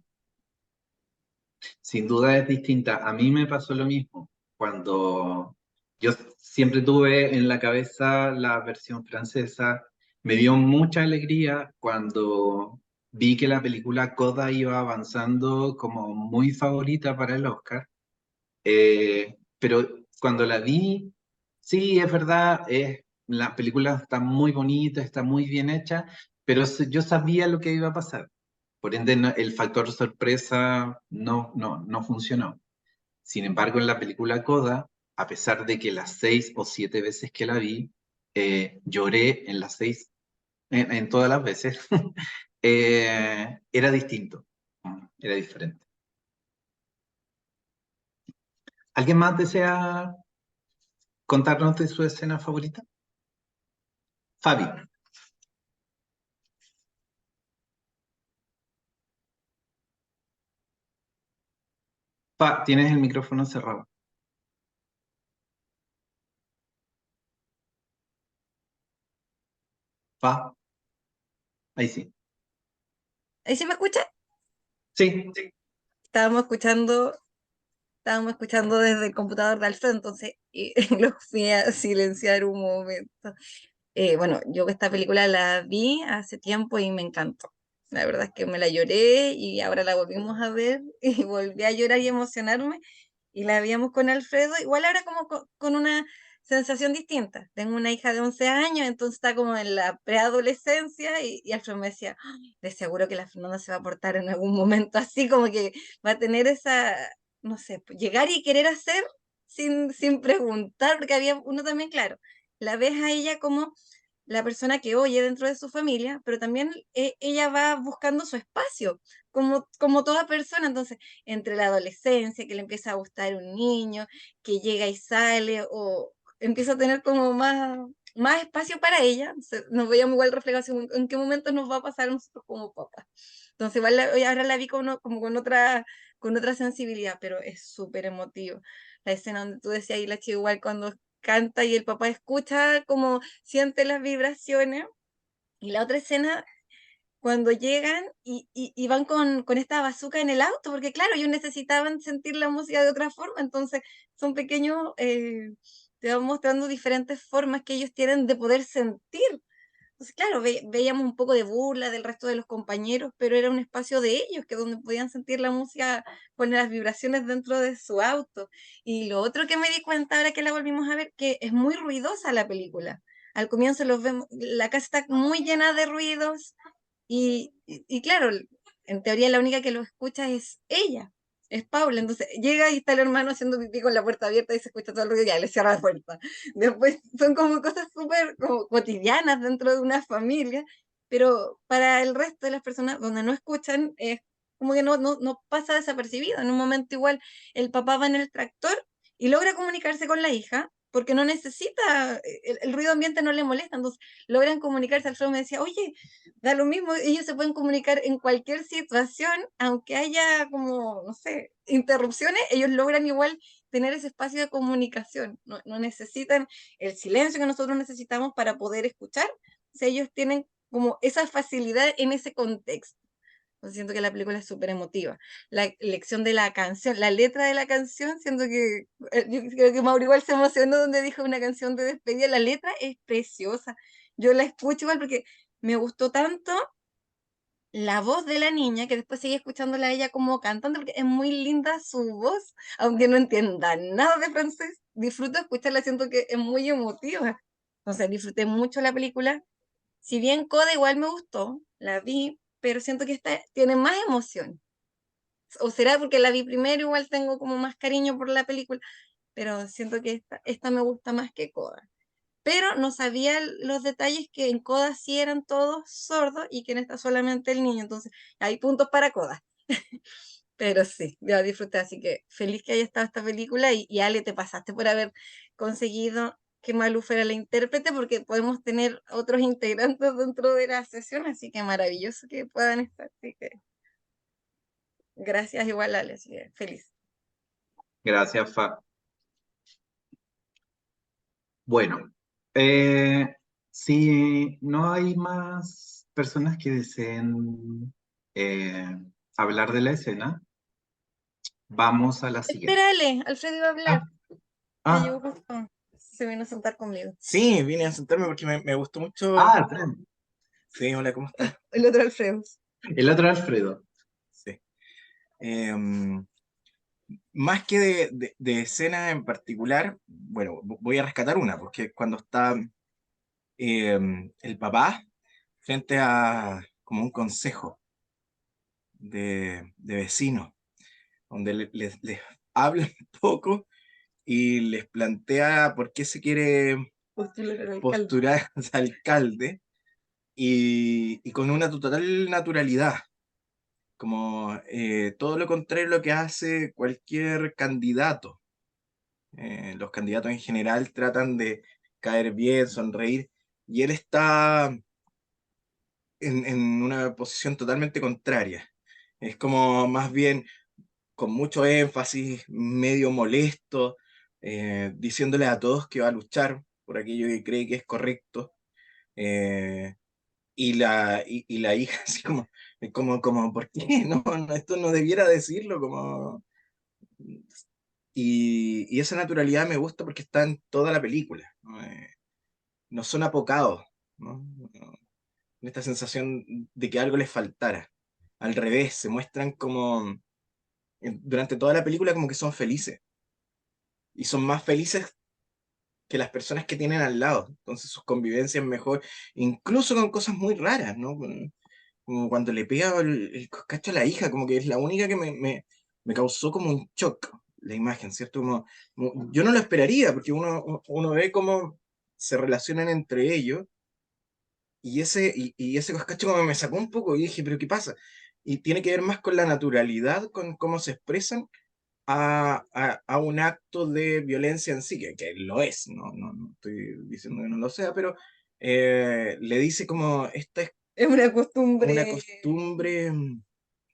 Sí, sin duda es distinta. A mí me pasó lo mismo. Cuando yo siempre tuve en la cabeza la versión francesa, me dio mucha alegría cuando vi que la película Coda iba avanzando como muy favorita para el Oscar. Pero cuando la vi, sí, es verdad, la película está muy bonita, está muy bien hecha, pero yo sabía lo que iba a pasar. Por ende, el factor sorpresa no funcionó. Sin embargo, en la película Coda, a pesar de que las 6 o 7 veces que la vi, lloré en las 6, en todas las veces, era distinto, era diferente. ¿Alguien más desea contarnos de su escena favorita? Fabi. Tienes el micrófono cerrado. Ahí sí. ¿Ahí sí me escucha? Sí. Estábamos escuchando desde el computador de Alfredo, entonces lo fui a silenciar un momento. Bueno, yo esta película la vi hace tiempo y me encantó. La verdad es que me la lloré y ahora la volvimos a ver y volví a llorar y emocionarme y la veíamos con Alfredo, igual ahora como con una sensación distinta. Tengo una hija de 11 años, entonces está como en la preadolescencia y Alfredo me decía, "Ay, de seguro que la Fernanda se va a portar en algún momento así, como que va a tener esa, no sé, pues, llegar y querer hacer sin preguntar, porque había uno también, claro, la ves a ella como la persona que oye dentro de su familia, pero también ella va buscando su espacio, como toda persona. Entonces, entre la adolescencia, que le empieza a gustar un niño, que llega y sale, o empieza a tener como más espacio para ella, nos veíamos igual reflejados en qué momento nos va a pasar a nosotros como papás. Entonces, igual ahora la vi como con otra sensibilidad, pero es súper emotivo. La escena donde tú decías, y la chica igual cuando canta y el papá escucha como siente las vibraciones. Y la otra escena, cuando llegan y van con esta bazooka en el auto, porque claro, ellos necesitaban sentir la música de otra forma, entonces son pequeños, te van mostrando diferentes formas que ellos tienen de poder sentir. Entonces, claro, veíamos un poco de burla del resto de los compañeros, pero era un espacio de ellos, que donde podían sentir la música con las vibraciones dentro de su auto. Y lo otro que me di cuenta ahora que la volvimos a ver, que es muy ruidosa la película. Al comienzo los vemos, la casa está muy llena de ruidos y claro, en teoría la única que lo escucha es ella, es Paula. Entonces llega y está el hermano haciendo pipí con la puerta abierta y se escucha todo el ruido y ya le cierra la puerta. Después son como cosas súper como cotidianas dentro de una familia, pero para el resto de las personas donde no escuchan es como que no pasa desapercibido. En un momento igual el papá va en el tractor y logra comunicarse con la hija porque no necesita, el ruido ambiente no le molesta, entonces logran comunicarse. Alfredo me decía, oye, da lo mismo, ellos se pueden comunicar en cualquier situación, aunque haya como, no sé, interrupciones, ellos logran igual tener ese espacio de comunicación, no necesitan el silencio que nosotros necesitamos para poder escuchar, o sea, ellos tienen como esa facilidad en ese contexto. Entonces, siento que la película es súper emotiva. La elección de la canción, la letra de la canción, siento que yo creo que Mauro igual se emocionó donde dijo una canción de despedida. La letra es preciosa. Yo la escucho igual porque me gustó tanto la voz de la niña, que después seguí escuchándola a ella como cantante, porque es muy linda su voz, aunque no entienda nada de francés, disfruto escucharla, siento que es muy emotiva. Entonces disfruté mucho la película. Si bien Coda igual me gustó, la vi, pero siento que esta tiene más emoción. O será porque la vi primero, igual tengo como más cariño por la película, pero siento que esta me gusta más que Coda. Pero no sabía los detalles que en Coda sí eran todos sordos y que en esta solamente el niño. Entonces, hay puntos para Coda. Pero sí, ya disfruté, así que feliz que haya estado esta película y Ale, te pasaste por haber conseguido que Malú fuera la intérprete, porque podemos tener otros integrantes dentro de la sesión, así que maravilloso que puedan estar. Así que gracias igual, Ale, así que feliz. Gracias, Fa. Bueno, si no hay más personas que deseen hablar de la escena, vamos a la siguiente. Espérale, Alfredo iba a hablar. Ah. Llegó justo. Se vino a sentar conmigo. Sí, vine a sentarme porque me gustó mucho. Ah, Alfredo. Sí, hola, ¿cómo estás? El otro Alfredo. El otro Alfredo. Sí. Más que de escena en particular, bueno, voy a rescatar una, porque cuando está el papá frente a como un consejo de vecinos, donde les habla un poco y les plantea por qué se quiere postular al alcalde y con una total naturalidad, como todo lo contrario a lo que hace cualquier candidato. Los candidatos en general tratan de caer bien, sonreír, y él está en una posición totalmente contraria. Es como más bien con mucho énfasis, medio molesto, diciéndole a todos que va a luchar por aquello que cree que es correcto. Y la hija así como, ¿por qué? No, esto no debiera decirlo, como... Y esa naturalidad me gusta porque está en toda la película, ¿no? No son apocados, ¿no? En esta sensación de que algo les faltara. Al revés, se muestran como, durante toda la película, como que son felices. Y son más felices que las personas que tienen al lado. Entonces sus convivencias mejor, incluso con cosas muy raras, ¿no? Como cuando le pega el coscacho a la hija, como que es la única que me causó como un shock la imagen, ¿cierto? Yo no lo esperaría, porque uno ve cómo se relacionan entre ellos, y ese coscacho como me sacó un poco y dije, pero ¿qué pasa? Y tiene que ver más con la naturalidad, con cómo se expresan a un acto de violencia en sí, que lo es, no estoy diciendo que no lo sea, pero le dice como, esta es Es una una costumbre. costumbre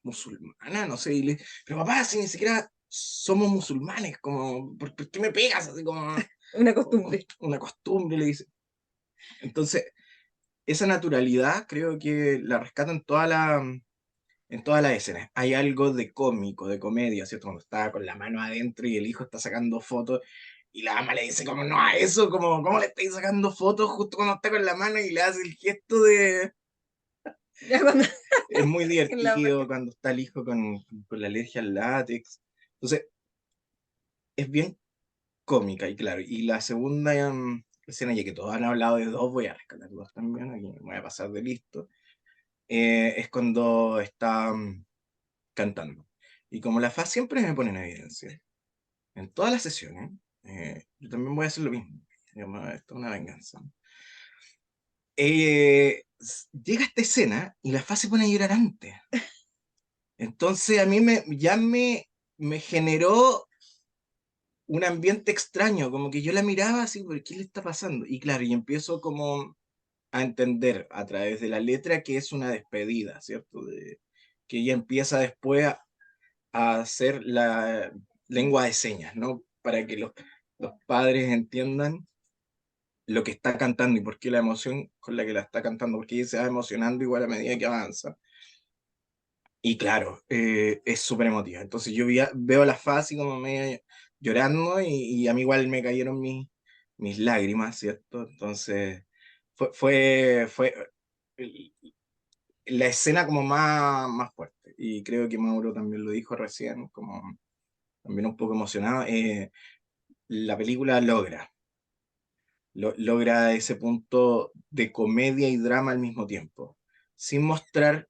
musulmana, no sé, pero papá, si ni siquiera somos musulmanes, como, ¿por qué me pegas? Así como, Una costumbre. una costumbre, le dice. Entonces, esa naturalidad creo que la rescata en todas las escenas. Hay algo de cómico, de comedia, ¿cierto? Cuando está con la mano adentro y el hijo está sacando fotos y la ama le dice como, no a eso, como, ¿cómo le estáis sacando fotos justo cuando está con la mano y le hace el gesto de... Ya cuando Es muy en la divertido cuando está el hijo con la alergia al látex. Entonces, es bien cómica y claro. Y la segunda escena, ya que todos han hablado de dos, voy a rescatar dos también, aquí me voy a pasar de listo. Es cuando está cantando. Y como la FA siempre me pone en evidencia, en todas las sesiones, yo también voy a hacer lo mismo. Digamos, esto es una venganza. Llega esta escena y la FA se pone a llorar antes. Entonces a mí ya me generó un ambiente extraño, como que yo la miraba así, ¿por qué le está pasando? Y claro, y empiezo como a entender a través de la letra que es una despedida, ¿cierto? Que ella empieza después a hacer la lengua de señas, ¿no? Para que los padres entiendan lo que está cantando y por qué la emoción con la que la está cantando, porque ella se va emocionando igual a medida que avanza. Y claro, es súper emotiva. Entonces yo veo la faz y como medio llorando y a mí igual me cayeron mis lágrimas, ¿cierto? Entonces fue la escena como más fuerte. Y creo que Mauro también lo dijo recién, como también un poco emocionado. La película logra ese punto de comedia y drama al mismo tiempo, sin mostrar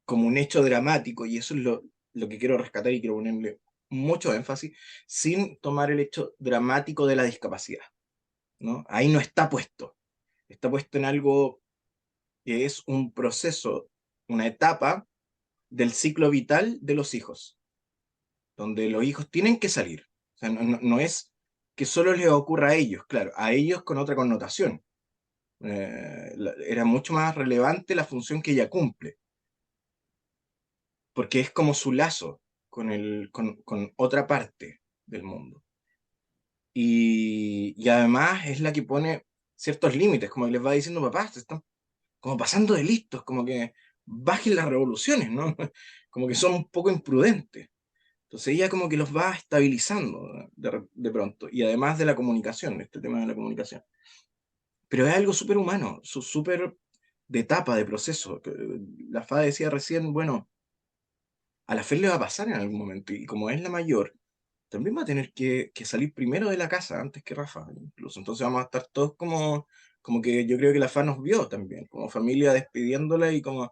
como un hecho dramático, y eso es lo que quiero rescatar y quiero ponerle mucho énfasis, sin tomar el hecho dramático de la discapacidad, ¿no? Ahí no está puesto en algo que es un proceso, una etapa del ciclo vital de los hijos, donde los hijos tienen que salir. O sea, no es que solo les ocurra a ellos, claro, a ellos con otra connotación. Era mucho más relevante la función que ella cumple, porque es como su lazo con otra parte del mundo. Y además es la que pone ciertos límites, como que les va diciendo, papá, se están como pasando de listos, como que bajen las revoluciones, ¿no? Como que son un poco imprudentes. Entonces ella como que los va estabilizando de pronto, y además de la comunicación, este tema de la comunicación. Pero es algo súper humano, súper de etapa, de proceso. La FA decía recién, bueno, a la Fer le va a pasar en algún momento, y como es la mayor, también va a tener que salir primero de la casa antes que Rafa, incluso. Entonces vamos a estar todos como que yo creo que la FA nos vio también, como familia despidiéndola y como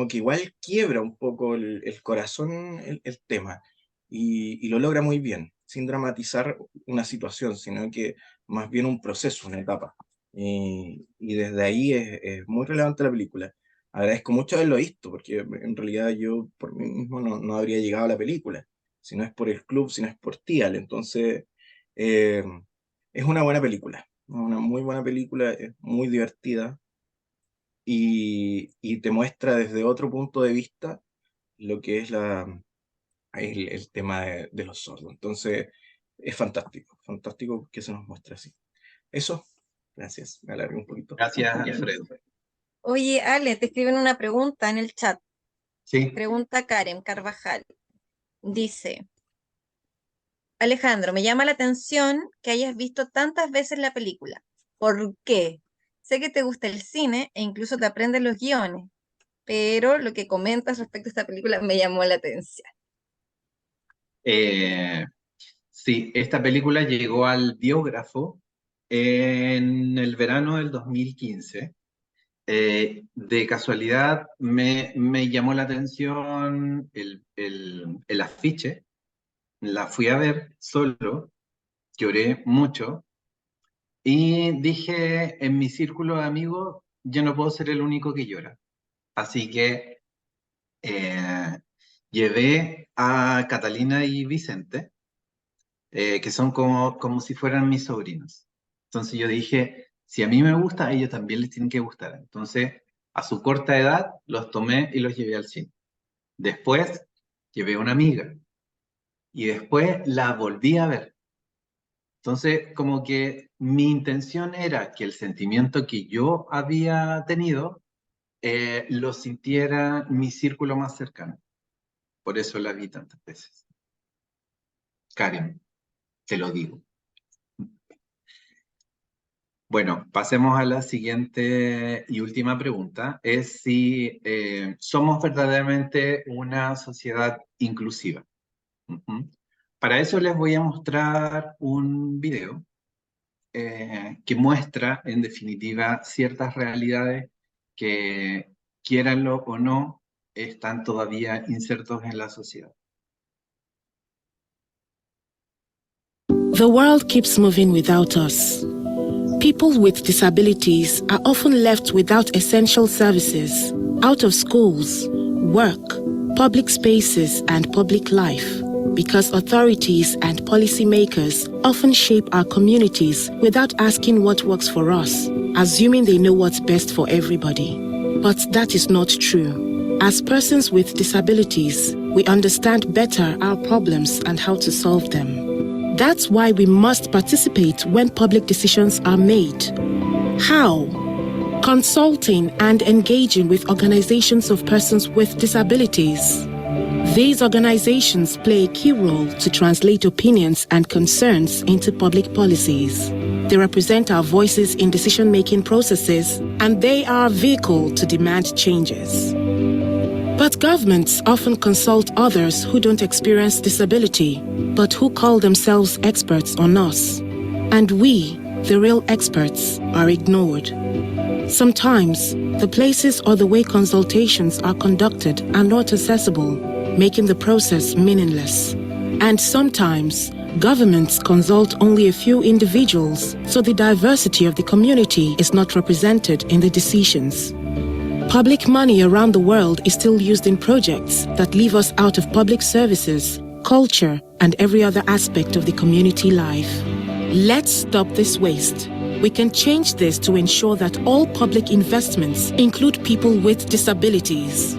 que igual quiebra un poco el corazón el tema y lo logra muy bien, sin dramatizar una situación, sino que más bien un proceso, una etapa. Y desde ahí es muy relevante la película. Agradezco mucho haberlo visto, porque en realidad yo por mí mismo no habría llegado a la película, si no es por el club, si no es por Tial. Entonces, eh, es una buena película, una muy buena película, es muy divertida y te muestra desde otro punto de vista lo que es el tema de los sordos. Entonces, es fantástico, fantástico que se nos muestre así. Eso, gracias, me alargué un poquito. Gracias, Alfredo. Oye, Ale, te escriben una pregunta en el chat. Sí. Pregunta Karen Carvajal. Dice, Alejandro, me llama la atención que hayas visto tantas veces la película. ¿Por qué? Sé que te gusta el cine e incluso te aprendes los guiones, pero lo que comentas respecto a esta película me llamó la atención. Sí, esta película llegó al Biógrafo en el verano del 2015. De casualidad me llamó la atención el afiche, la fui a ver solo, lloré mucho y dije en mi círculo de amigos, yo no puedo ser el único que llora. Así que llevé a Catalina y Vicente, que son como si fueran mis sobrinos. Entonces yo dije, si a mí me gusta, a ellos también les tienen que gustar. Entonces, a su corta edad, los tomé y los llevé al cine. Después, llevé a una amiga. Y después la volví a ver. Entonces, como que mi intención era que el sentimiento que yo había tenido lo sintiera mi círculo más cercano. Por eso la vi tantas veces. Karen, te lo digo. Bueno, pasemos a la siguiente y última pregunta. Es si somos verdaderamente una sociedad inclusiva. Ujú. Para eso les voy a mostrar un video que muestra, en definitiva, ciertas realidades que, quieranlo o no, están todavía insertos en la sociedad. The world keeps moving without us. People with disabilities are often left without essential services, out of schools, work, public spaces, and public life, because authorities and policymakers often shape our communities without asking what works for us, assuming they know what's best for everybody. But that is not true. As persons with disabilities, we understand better our problems and how to solve them. That's why we must participate when public decisions are made. How? Consulting and engaging with organizations of persons with disabilities. These organizations play a key role to translate opinions and concerns into public policies. They represent our voices in decision-making processes, and they are a vehicle to demand changes. But governments often consult others who don't experience disability, but who call themselves experts on us. And we, the real experts, are ignored. Sometimes, the places or the way consultations are conducted are not accessible, making the process meaningless. And sometimes, governments consult only a few individuals, so the diversity of the community is not represented in the decisions. Public money around the world is still used in projects that leave us out of public services, culture, and every other aspect of the community life. Let's stop this waste. We can change this to ensure that all public investments include people with disabilities.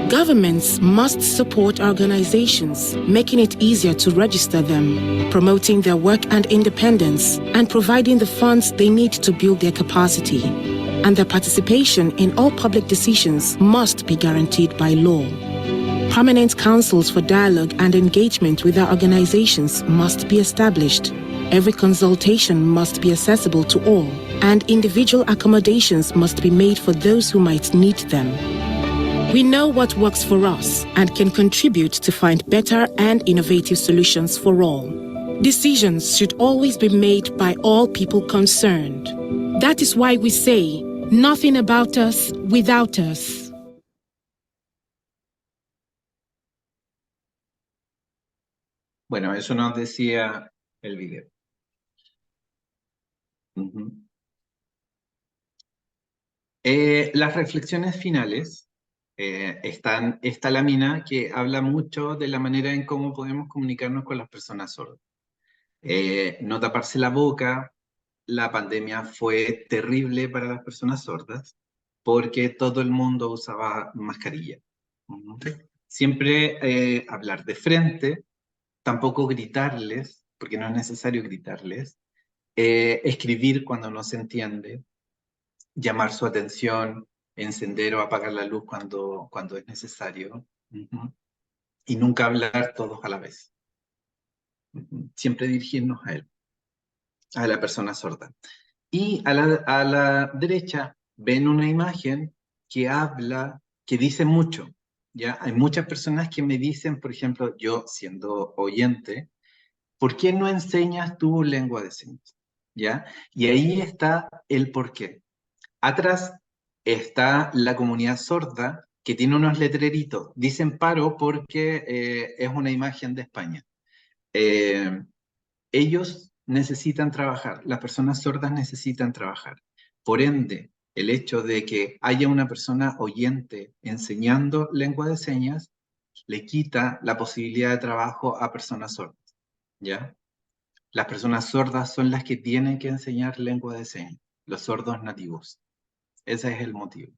Governments must support organizations, making it easier to register them, promoting their work and independence, and providing the funds they need to build their capacity. And their participation in all public decisions must be guaranteed by law. Permanent councils for dialogue and engagement with our organizations must be established. Every consultation must be accessible to all, and individual accommodations must be made for those who might need them. We know what works for us and can contribute to find better and innovative solutions for all. Decisions should always be made by all people concerned. That is why we say, nothing about us without us. Bueno, eso nos decía el video. Las reflexiones finales están esta lámina que habla mucho de la manera en cómo podemos comunicarnos con las personas sordas. No taparse la boca. La pandemia fue terrible para las personas sordas porque todo el mundo usaba mascarilla. Siempre hablar de frente, tampoco gritarles, porque no es necesario gritarles, escribir cuando no se entiende, llamar su atención, encender o apagar la luz cuando es necesario, y nunca hablar todos a la vez. Siempre dirigirnos a él, a la persona sorda. Y a la derecha ven una imagen que habla, que dice mucho. ¿Ya? Hay muchas personas que me dicen, por ejemplo, yo siendo oyente, ¿por qué no enseñas tu lengua de señas? ¿Ya? Y ahí está el porqué. Atrás está la comunidad sorda que tiene unos letreritos. Dicen paro porque es una imagen de España. Ellos necesitan trabajar, las personas sordas necesitan trabajar. Por ende, el hecho de que haya una persona oyente enseñando lengua de señas le quita la posibilidad de trabajo a personas sordas, ¿ya? Las personas sordas son las que tienen que enseñar lengua de señas, los sordos nativos. Ese es el motivo.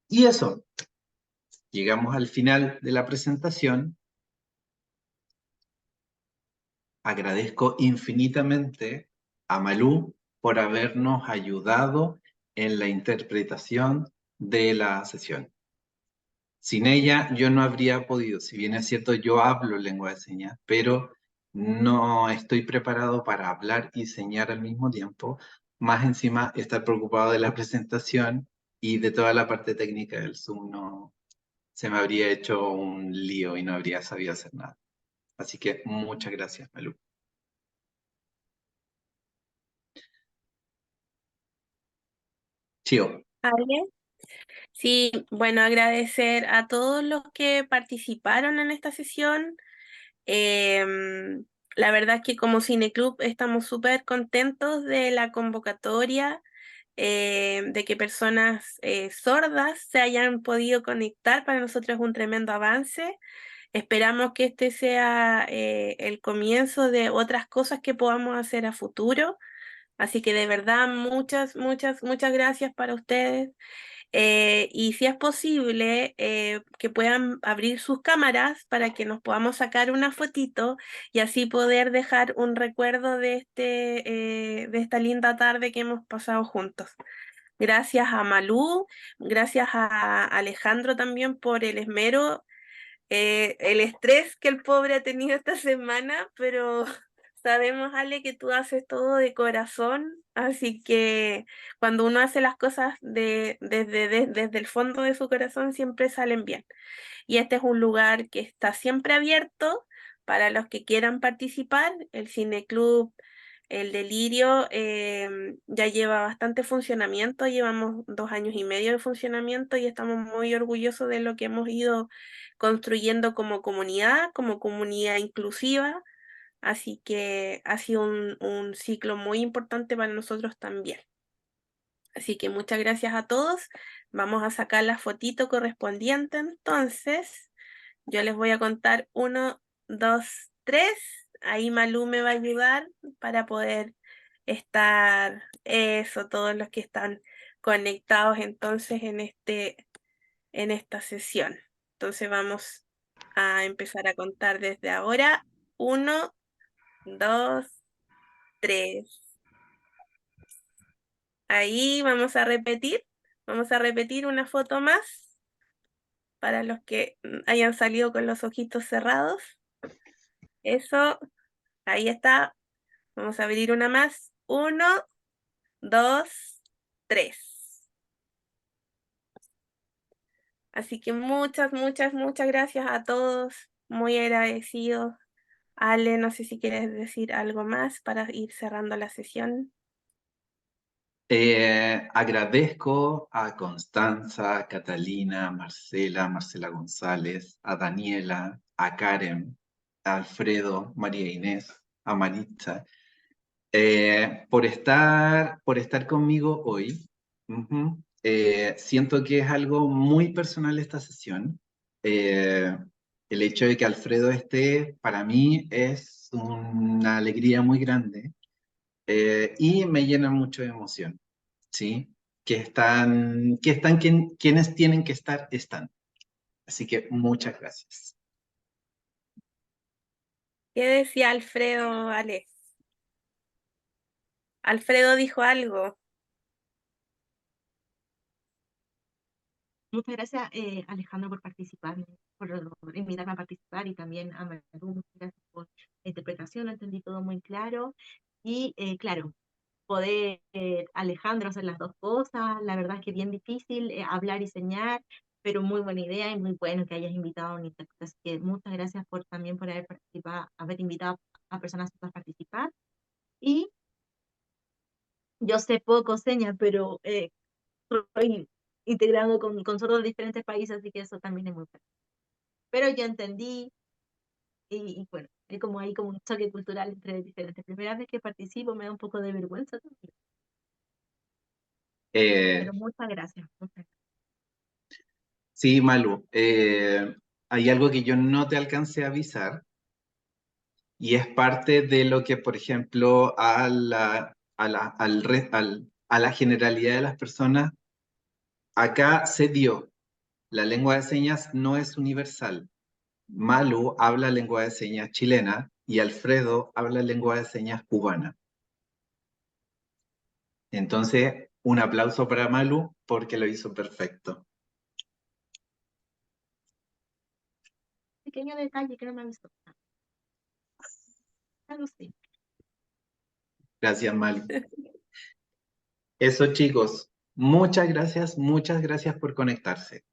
Y eso, llegamos al final de la presentación. Agradezco infinitamente a Malú por habernos ayudado en la interpretación de la sesión. Sin ella yo no habría podido, si bien es cierto yo hablo lengua de señas, pero no estoy preparado para hablar y señar al mismo tiempo, más encima estar preocupado de la presentación y de toda la parte técnica del Zoom, no, se me habría hecho un lío y no habría sabido hacer nada. Así que muchas gracias, Malú. Chio. ¿Ale? Sí, bueno, agradecer a todos los que participaron en esta sesión. Em, la verdad es que como Cineclub estamos súper contentos de la convocatoria, de que personas sordas se hayan podido conectar. Para nosotros es un tremendo avance. Esperamos que este sea el comienzo de otras cosas que podamos hacer a futuro. Así que de verdad, muchas, muchas, muchas gracias para ustedes. Y si es posible, que puedan abrir sus cámaras para que nos podamos sacar una fotito y así poder dejar un recuerdo de esta linda tarde que hemos pasado juntos. Gracias a Malú, gracias a Alejandro también por el esmero, el estrés que el pobre ha tenido esta semana, pero sabemos, Ale, que tú haces todo de corazón, así que cuando uno hace las cosas desde el fondo de su corazón siempre salen bien. Y este es un lugar que está siempre abierto para los que quieran participar. El Cineclub El Delirio ya lleva bastante funcionamiento, llevamos 2 años y medio de funcionamiento y estamos muy orgullosos de lo que hemos ido construyendo como comunidad inclusiva, así que ha sido un ciclo muy importante para nosotros también. Así que muchas gracias a todos, vamos a sacar la fotito correspondiente entonces. Yo les voy a contar 1, 2, 3. Ahí Malú me va a ayudar para poder estar eso, todos los que están conectados entonces en esta sesión. Entonces vamos a empezar a contar desde ahora. 1, 2, 3. Ahí vamos a repetir una foto más para los que hayan salido con los ojitos cerrados. Eso, ahí está. Vamos a abrir una más. 1, 2, 3. Así que muchas, muchas, muchas gracias a todos. Muy agradecidos. Ale, no sé si quieres decir algo más para ir cerrando la sesión. Agradezco a Constanza, a Catalina, a Marcela González, a Daniela, a Karen, a Alfredo, María Inés, a Maritza, por estar conmigo hoy. Siento que es algo muy personal esta sesión. El hecho de que Alfredo esté, para mí, es una alegría muy grande. Y me llena mucho de emoción, ¿sí? Quienes tienen que estar, están. Así que muchas gracias. ¿Qué decía Alfredo, Ale? Alfredo dijo algo. Muchas gracias, Alejandro, por participar, por invitarme a participar y también a Maru, muchas gracias por la interpretación, lo entendí todo muy claro. Y claro, poder, Alejandro, hacer las dos cosas, la verdad es que es bien difícil hablar y señar, pero muy buena idea y muy bueno que hayas invitado a un intérprete. Así que muchas gracias también por haber participado, haber invitado a personas a participar. Y yo sé poco señas, pero estoy integrando con sordos de diferentes países, así que eso también es muy bueno. Pero yo entendí, y bueno, hay como un choque cultural entre diferentes. Primera vez que participo me da un poco de vergüenza también, Pero muchas gracias. Sí, Malu, hay algo que yo no te alcancé a avisar y es parte de lo que, por ejemplo, a la generalidad de las personas acá se dio. La lengua de señas no es universal. Malu habla lengua de señas chilena y Alfredo habla lengua de señas cubana. Entonces, un aplauso para Malu porque lo hizo perfecto. Pequeño detalle que no me avisó. Algo sí. Gracias, Malu. Eso, chicos. Muchas gracias por conectarse.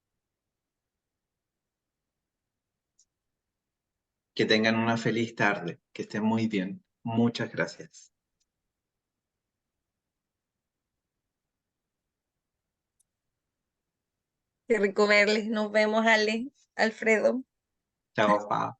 Que tengan una feliz tarde, que estén muy bien. Muchas gracias. Qué rico verles. Nos vemos, Ale, Alfredo. Chao, pa.